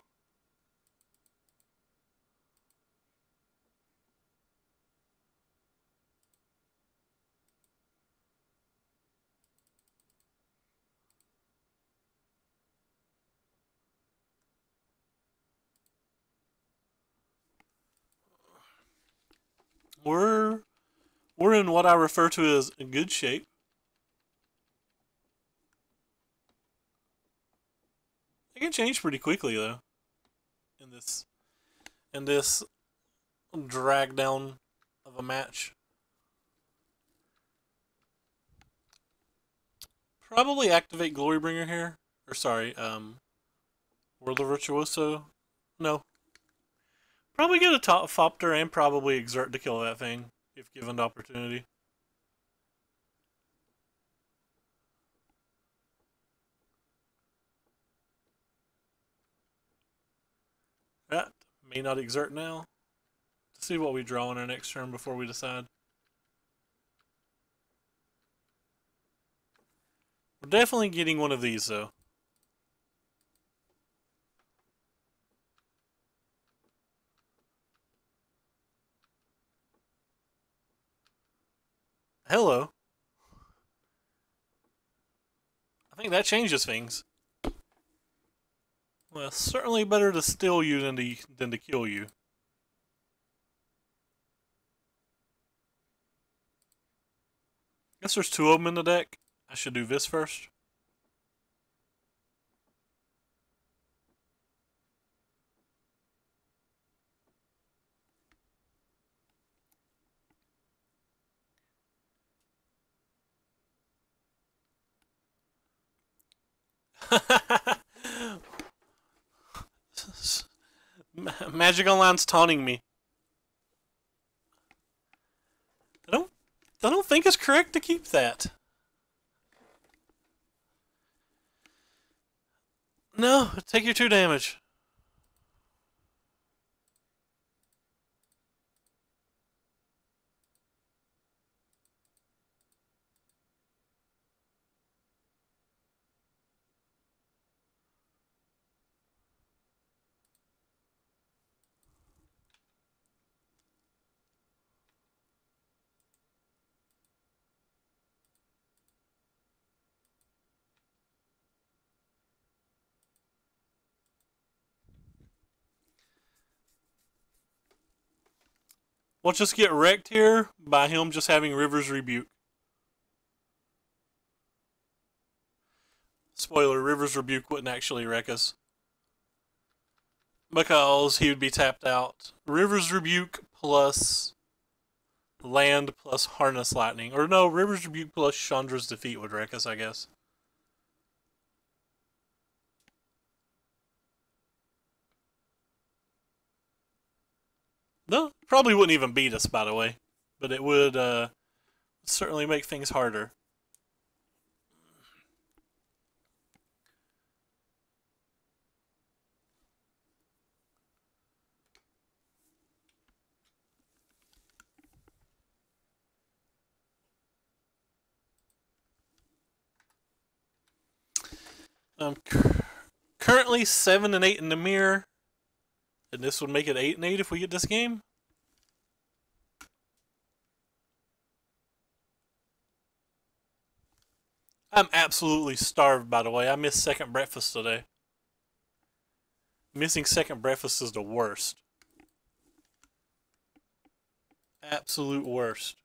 We're in what I refer to as a good shape. It can change pretty quickly though. In this drag down of a match. Probably activate Glorybringer here. Or sorry, World of Virtuoso. No. Probably get a top Fopter and probably exert to kill that thing if given the opportunity. That may not exert now. Let's see what we draw in our next turn before we decide. We're definitely getting one of these though. Hello. I think that changes things. Well, certainly better to steal you than to kill you. Guess there's 2 of them in the deck. I should do this first. Magic Online's taunting me. I don't think it's correct to keep that. No, take your 2 damage. We'll just get wrecked here by him just having River's Rebuke. Spoiler, River's Rebuke wouldn't actually wreck us. Because he would be tapped out. River's Rebuke plus land plus Harness Lightning. Or no, River's Rebuke plus Chandra's Defeat would wreck us, I guess. No, probably wouldn't even beat us, by the way. But it would, certainly make things harder. I'm currently 7 and 8 in the mirror, and this would make it 8 and 8 if we get this game. I'm absolutely starved, by the way. I missed second breakfast today. Missing second breakfast is the worst. Absolute worst.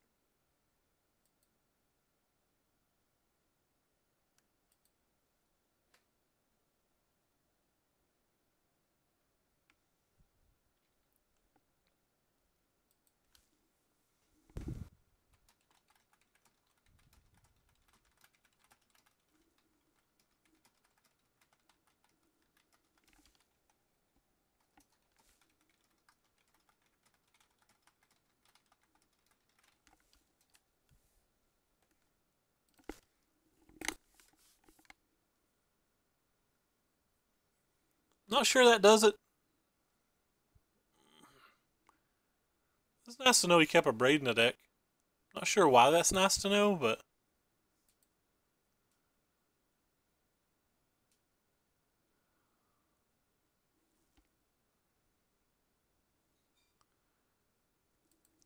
Not sure that does it. It's nice to know he kept a braid in the deck. Not sure why that's nice to know, but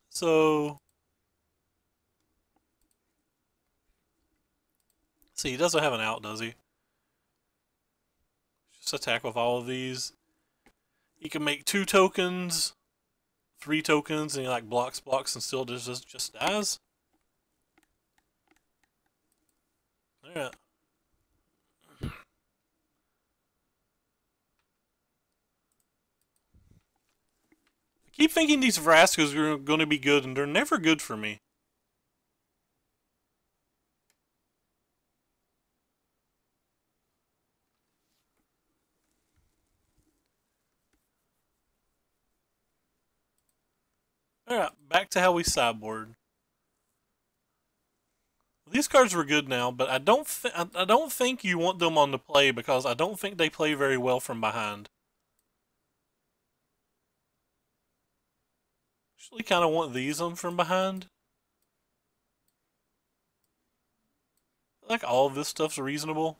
so see, he doesn't have an out, does he? Just attack with all of these. He can make 2 tokens, 3 tokens, and he like blocks and still just dies. Yeah. I keep thinking these Vraskas are going to be good, and they're never good for me. Alright, back to how we sideboard. These cards were good now, but I don't think you want them on the play because I don't think they play very well from behind. Actually, kind of want these on from behind. I like all of this stuff's reasonable.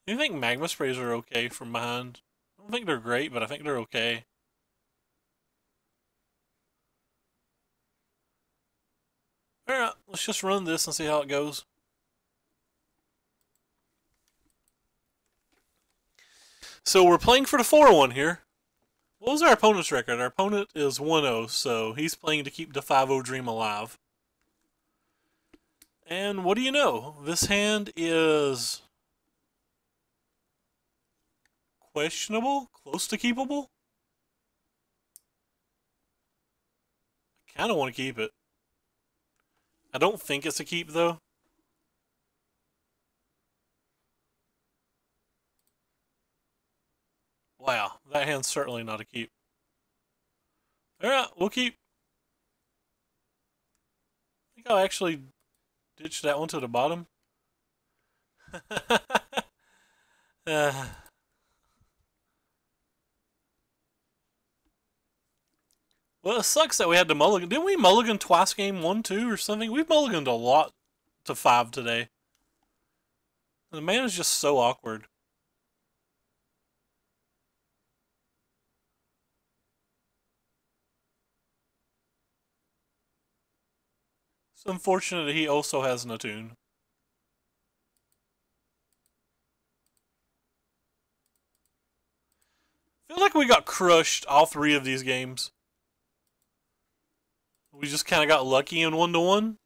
I think magma sprays are okay from behind. I don't think they're great, but I think they're okay. Alright, let's just run this and see how it goes. So we're playing for the 4-1 here. What was our opponent's record? Our opponent is 1-0, so he's playing to keep the 5-0 dream alive. And what do you know? This hand is questionable? Close to keepable? I kind of want to keep it. I don't think it's a keep, though. Wow, that hand's certainly not a keep. Alright, we'll keep. I think I'll actually ditch that one to the bottom. uh, well, it sucks that we had to mulligan. Didn't we mulligan twice game 1, 2, or something? We've mulliganed a lot to 5 today. The man is just so awkward. It's unfortunate that he also has no tune. I feel like we got crushed all 3 of these games. We just kind of got lucky in 1-1.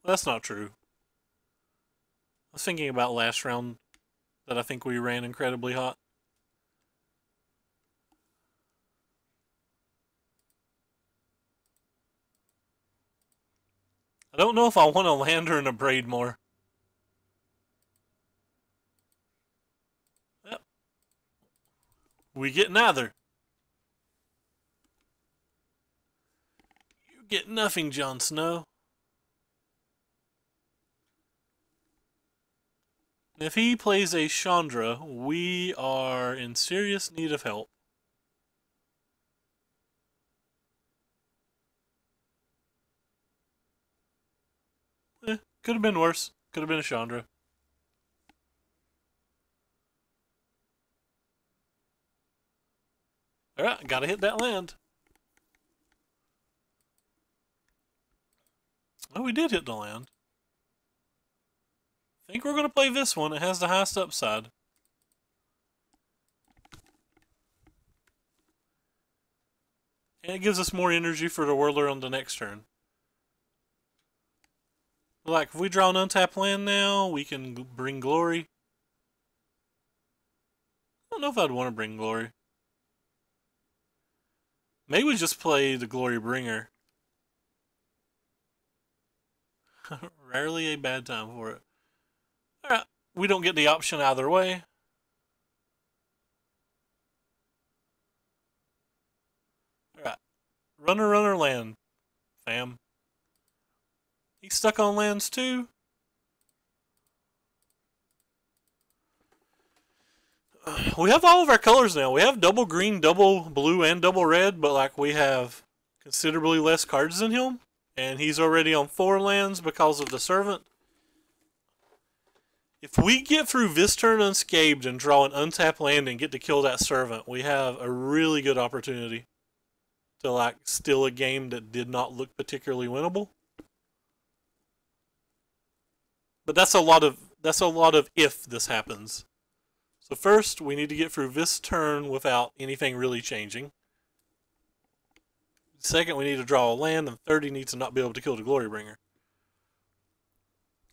That's not true. I was thinking about last round that I think we ran incredibly hot. I don't know if I want a lander and a braid more. Yep. We get neither. You get nothing, Jon Snow. If he plays a Chandra, we are in serious need of help. Could have been worse. Could have been a Chandra. Alright, gotta hit that land. Oh, we did hit the land. I think we're going to play this one. It has the highest upside. And it gives us more energy for the Whirler on the next turn. Like, if we draw an untapped land now, we can bring Glory. I don't know if I'd want to bring Glory. Maybe we just play the Glory Bringer. Rarely a bad time for it. Alright, we don't get the option either way. Alright, runner land, fam. He's stuck on lands too. We have all of our colors now. We have double green, double blue, and double red, but like we have considerably less cards than him. And he's already on 4 lands because of the Servant. If we get through this turn unscathed and draw an untapped land and get to kill that Servant, we have a really good opportunity to like steal a game that did not look particularly winnable. But that's a lot of if this happens. So first, we need to get through this turn without anything really changing. Second, we need to draw a land, and third, he needs to not be able to kill the Glorybringer.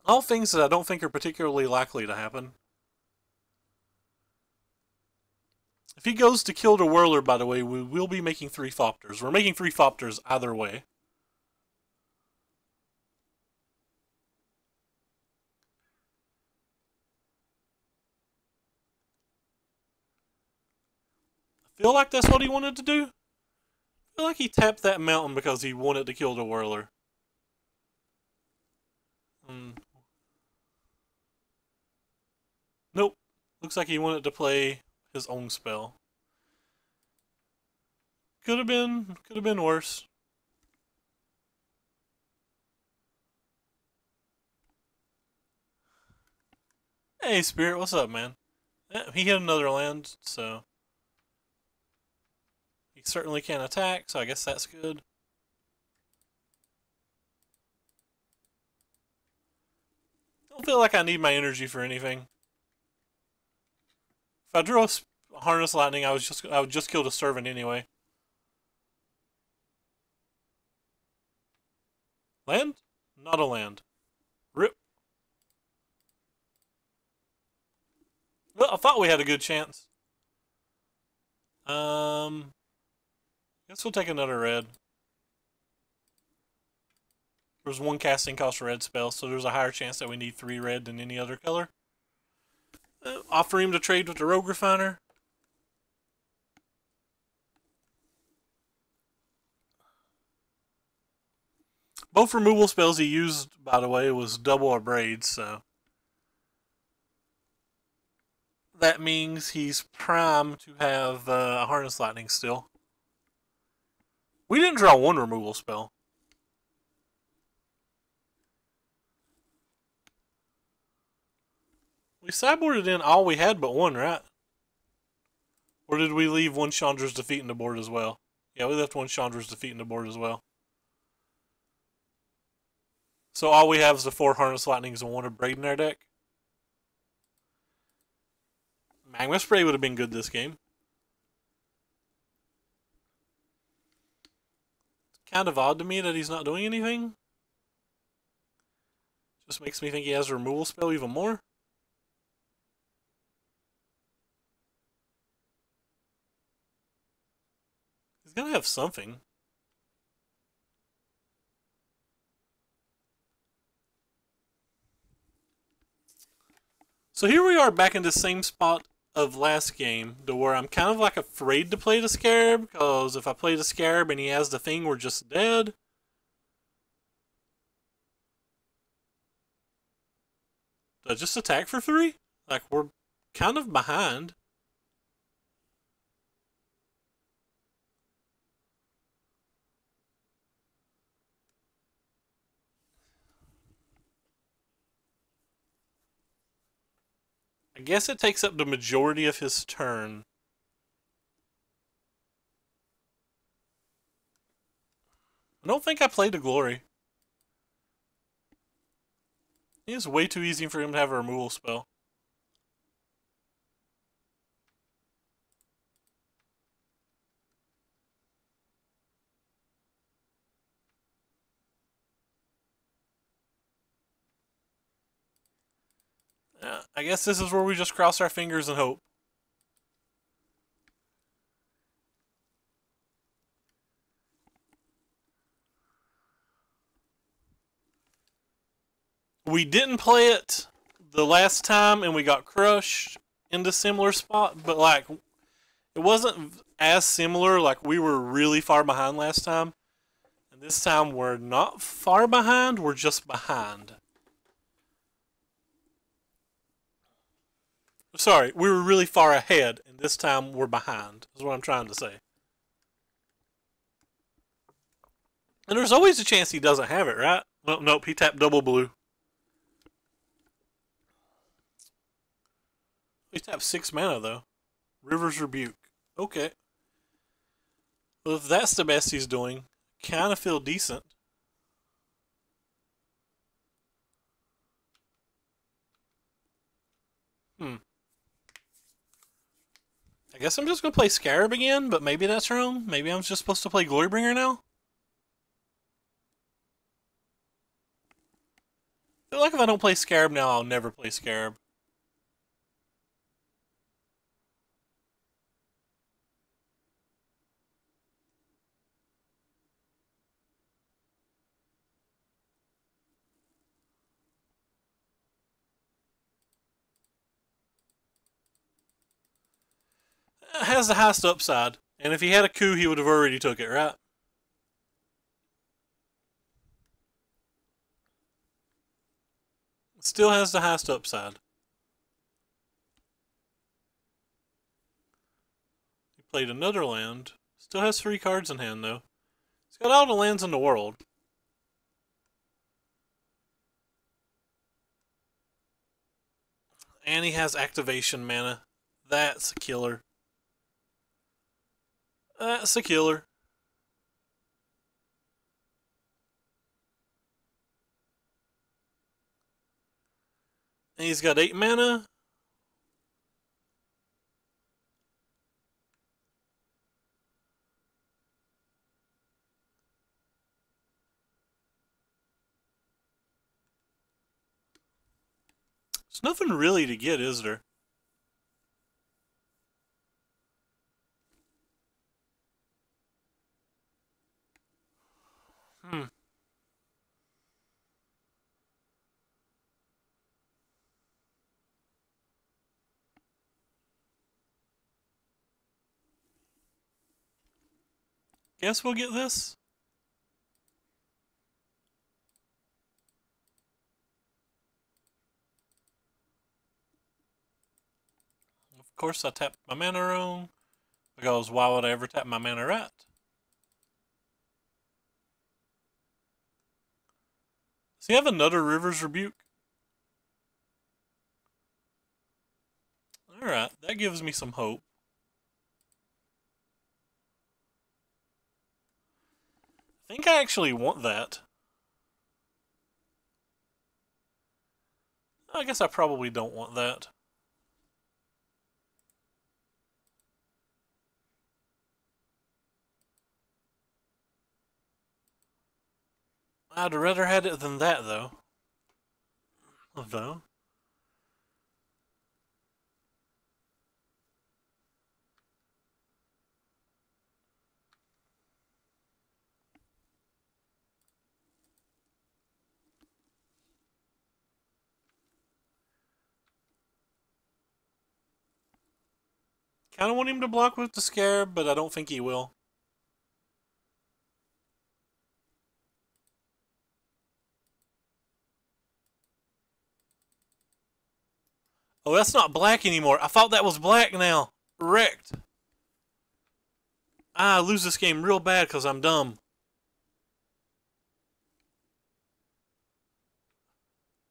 All things that I don't think are particularly likely to happen. If he goes to kill the Whirler, by the way, we will be making 3 Thopters. We're making 3 Thopters either way. I feel like that's what he wanted to do. I feel like he tapped that mountain because he wanted to kill the Whirler. Nope. Looks like he wanted to play his own spell. Could have been worse. Hey, Spirit, what's up, man? He hit another land, so he certainly can't attack, so I guess that's good. Don't feel like I need my energy for anything. If I drew a Harness Lightning, I would just kill the Servant anyway. Land? Not a land. Rip. Well, I thought we had a good chance. Guess we'll take another red. There's 1 casting cost red spell, so there's a higher chance that we need 3 red than any other color. Offer him to trade with the Rogue Refiner. Both removal spells he used, by the way, was double or Braids, so that means he's primed to have a Harness Lightning still. We didn't draw 1 removal spell. We sideboarded in all we had but 1, right? Or did we leave 1 Chandra's Defeat in the board as well? Yeah, we left 1 Chandra's Defeat in the board as well. So all we have is the 4 Harness Lightnings and 1 of Braid in our deck. Magma Spray would have been good this game. It's kind of odd to me that he's not doing anything. Just makes me think he has a removal spell even more. He's gonna have something. So here we are back in the same spot of last game, to where I'm kind of like afraid to play the Scarab, because if I play the Scarab and he has the thing, we're just dead. just attack for 3? Like, we're kind of behind. I guess it takes up the majority of his turn. I don't think I played a Glory. It is way too easy for him to have a removal spell. I guess this is where we just cross our fingers and hope. We didn't play it the last time and we got crushed in the similar spot, but like it wasn't as similar. Like we were really far behind last time, and this time we're not far behind, we're just behind. Sorry, we were really far ahead, and this time we're behind, is what I'm trying to say. And there's always a chance he doesn't have it, right? Oh, nope, he tapped double blue. He tapped 6 mana, though. River's Rebuke. Okay. Well, if that's the best he's doing, kind of feel decent. I guess I'm just going to play Scarab again, but maybe that's wrong. Maybe I'm just supposed to play Glorybringer now? I feel like if I don't play Scarab now, I'll never play Scarab. It has the highest upside. And if he had a coup, he would have already took it, right? It still has the highest upside. He played another land. Still has 3 cards in hand, though. He's got all the lands in the world. And he has activation mana. That's a killer. That's a killer. And he's got 8 mana. There's nothing really to get, is there? Guess we'll get this. Of course, I tapped my mana wrong. Because why would I ever tap my mana right? Does he have another River's Rebuke? Alright, that gives me some hope. I think I actually want that. I guess I probably don't want that. I'd rather had it than that, though. Though. Kind of want him to block with the Scarab, but I don't think he will. Oh, that's not black anymore. I thought that was black now. Wrecked. I lose this game real bad because I'm dumb.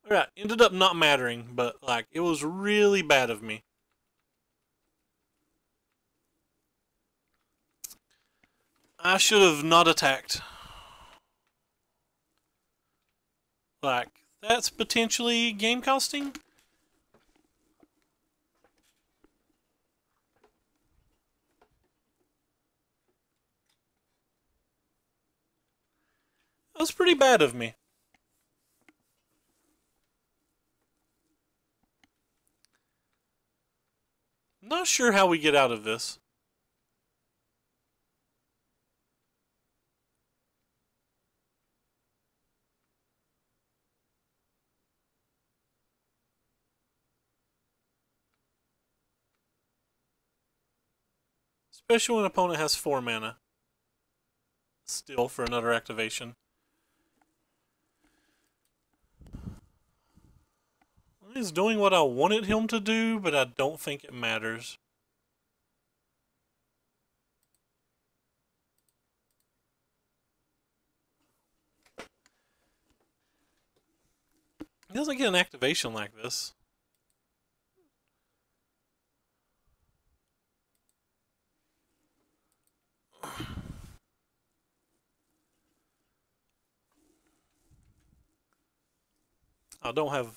Alright, ended up not mattering, but like it was really bad of me. I should have not attacked. Like, that's potentially game costing? That was pretty bad of me. Not sure how we get out of this. Especially when an opponent has 4 mana. Still for another activation. He's doing what I wanted him to do, but I don't think it matters. He doesn't get an activation like this. I don't have...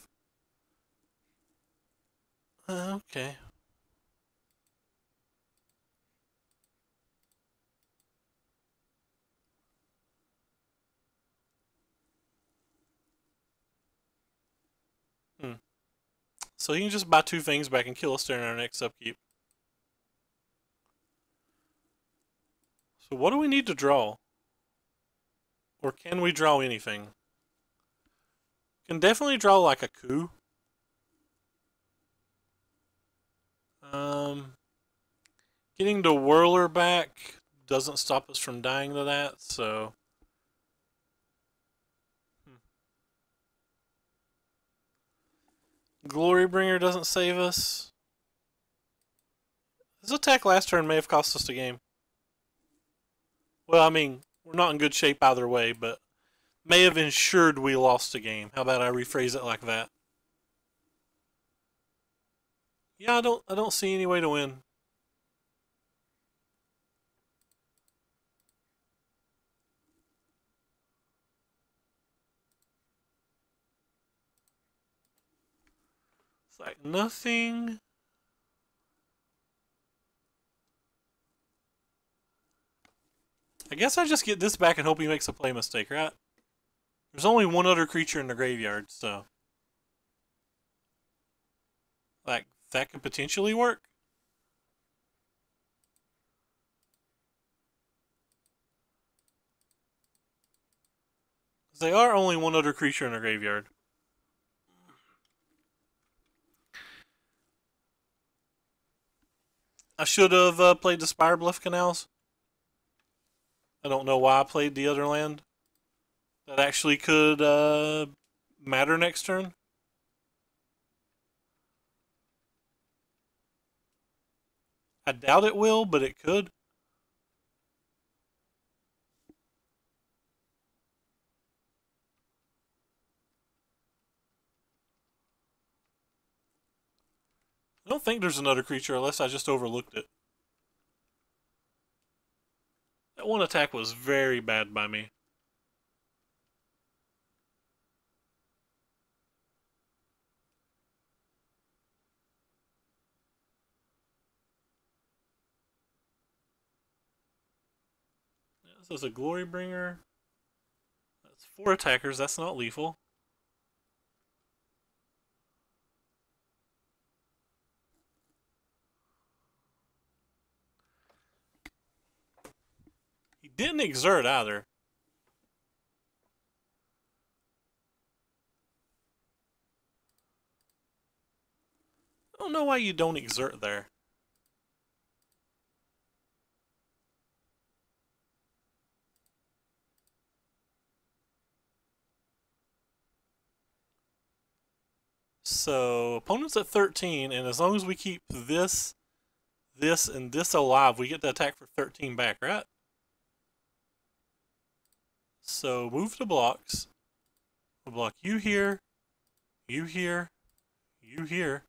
okay. Hmm. So he can just buy 2 things back and kill us during our next upkeep. So what do we need to draw? Or can we draw anything? Can definitely draw like a coup. Getting the Whirler back doesn't stop us from dying to that, so... Glorybringer doesn't save us. This attack last turn may have cost us the game. Well, I mean, we're not in good shape either way, but may have ensured we lost the game. How about I rephrase it like that? Yeah, I don't see any way to win. It's like nothing. I guess I just get this back and hope he makes a play mistake, right? There's only one other creature in the graveyard, so... like, that could potentially work. They are only one other creature in the graveyard. I should have played the Spire Bluff Canals. I don't know why I played the other land. That actually could matter next turn. I doubt it will, but it could. I don't think there's another creature unless I just overlooked it. That one attack was very bad by me. This is a Glorybringer. That's 4 attackers. That's not lethal. He didn't exert either. I don't know why you don't exert there. So opponent's at 13, and as long as we keep this, and this alive, we get the attack for 13 back, right? So move the blocks. We'll block you here, you here, you here,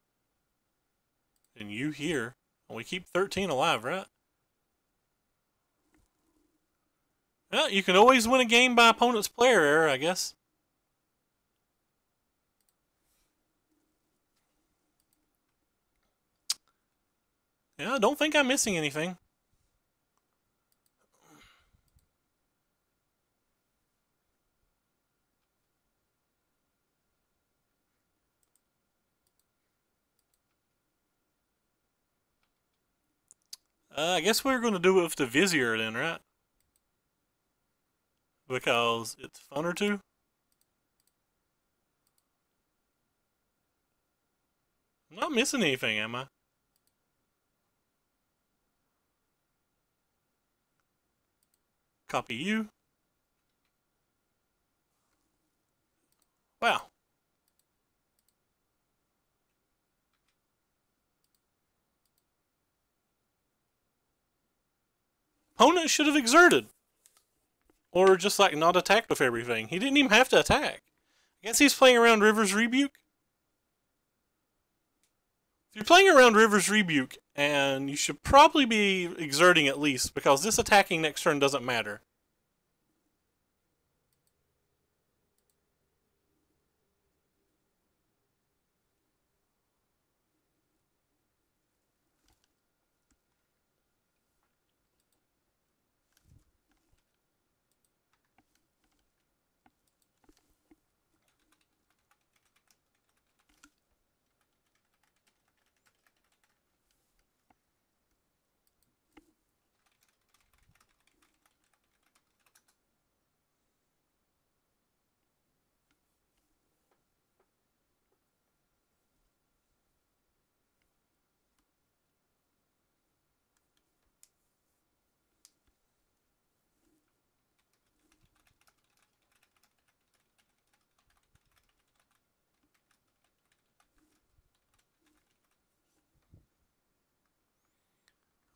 and you here. And we keep 13 alive, right? Well, you can always win a game by opponent's player error, I guess. Yeah, I don't think I'm missing anything. I guess we're going to do it with the Vizier then, right? Because it's funner to. I'm not missing anything, am I? Copy you. Wow. Opponent should have exerted. Or just like not attacked with everything. He didn't even have to attack. I guess he's playing around River's Rebuke. If you're playing around River's Rebuke, and you should probably be exerting at least, because this attacking next turn doesn't matter.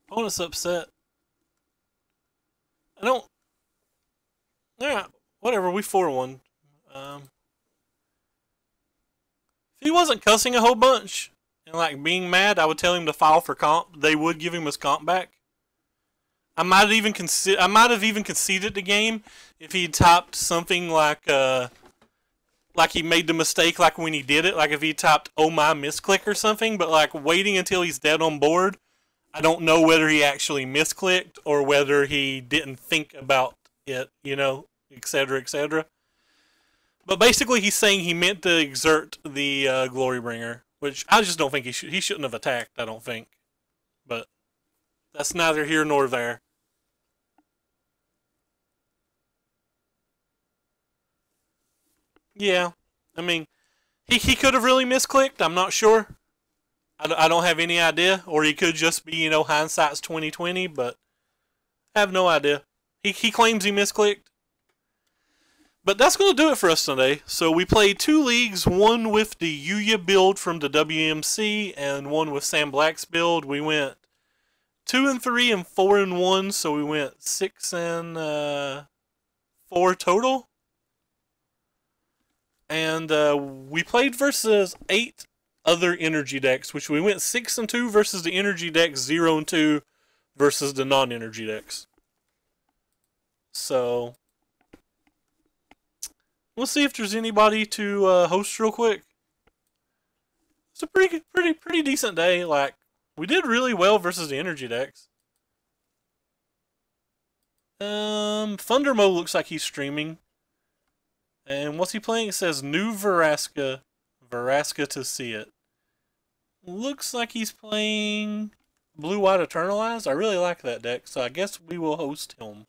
Opponent's upset. I don't... Yeah, whatever, we 4-1. If he wasn't cussing a whole bunch and like being mad, I would tell him to file for comp. They would give him his comp back. I might have even conceded the game if he typed something like he made the mistake like when he did it, like if he typed "oh my" misclick or something. But like waiting until he's dead on board, I don't know whether he actually misclicked or whether he didn't think about it, you know, etc., etc. But basically, he's saying he meant to exert the Glorybringer, which I just don't think he should. He shouldn't have attacked. I don't think, but that's neither here nor there. Yeah, I mean, he could have really misclicked. I'm not sure. I don't have any idea, or he could just be, you know, hindsight's 2020. But I have no idea. He claims he misclicked. But that's going to do it for us today. So we played 2 leagues, one with the Yuya build from the WMC and one with Sam Black's build. We went 2-3 and 4-1, so we went 6-4 total. And we played versus 8 other energy decks, which we went 6-2 versus the energy decks, 0-2 versus the non-energy decks. So we'll see if there's anybody to host real quick. It's a pretty decent day. Like, we did really well versus the energy decks. Thundermo looks like he's streaming. And what's he playing? It says New Veraska to see it. Looks like he's playing Blue-White Eternalized. I really like that deck, so I guess we will host him.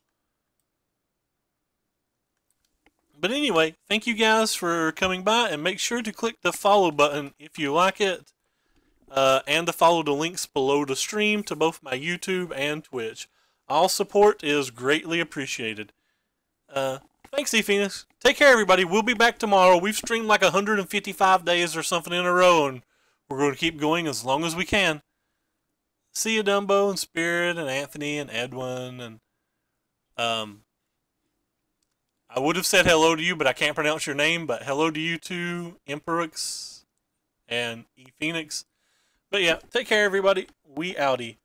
But anyway, thank you guys for coming by, and make sure to click the follow button if you like it, and to follow the links below the stream to both my YouTube and Twitch. All support is greatly appreciated. Thanks, E Phoenix. Take care, everybody. We'll be back tomorrow. We've streamed like 155 days or something in a row, and we're going to keep going as long as we can. See you, Dumbo and Spirit and Anthony and Edwin and I would have said hello to you, but I can't pronounce your name. But hello to you too, Emperix and E Phoenix. But yeah, take care, everybody. We outie.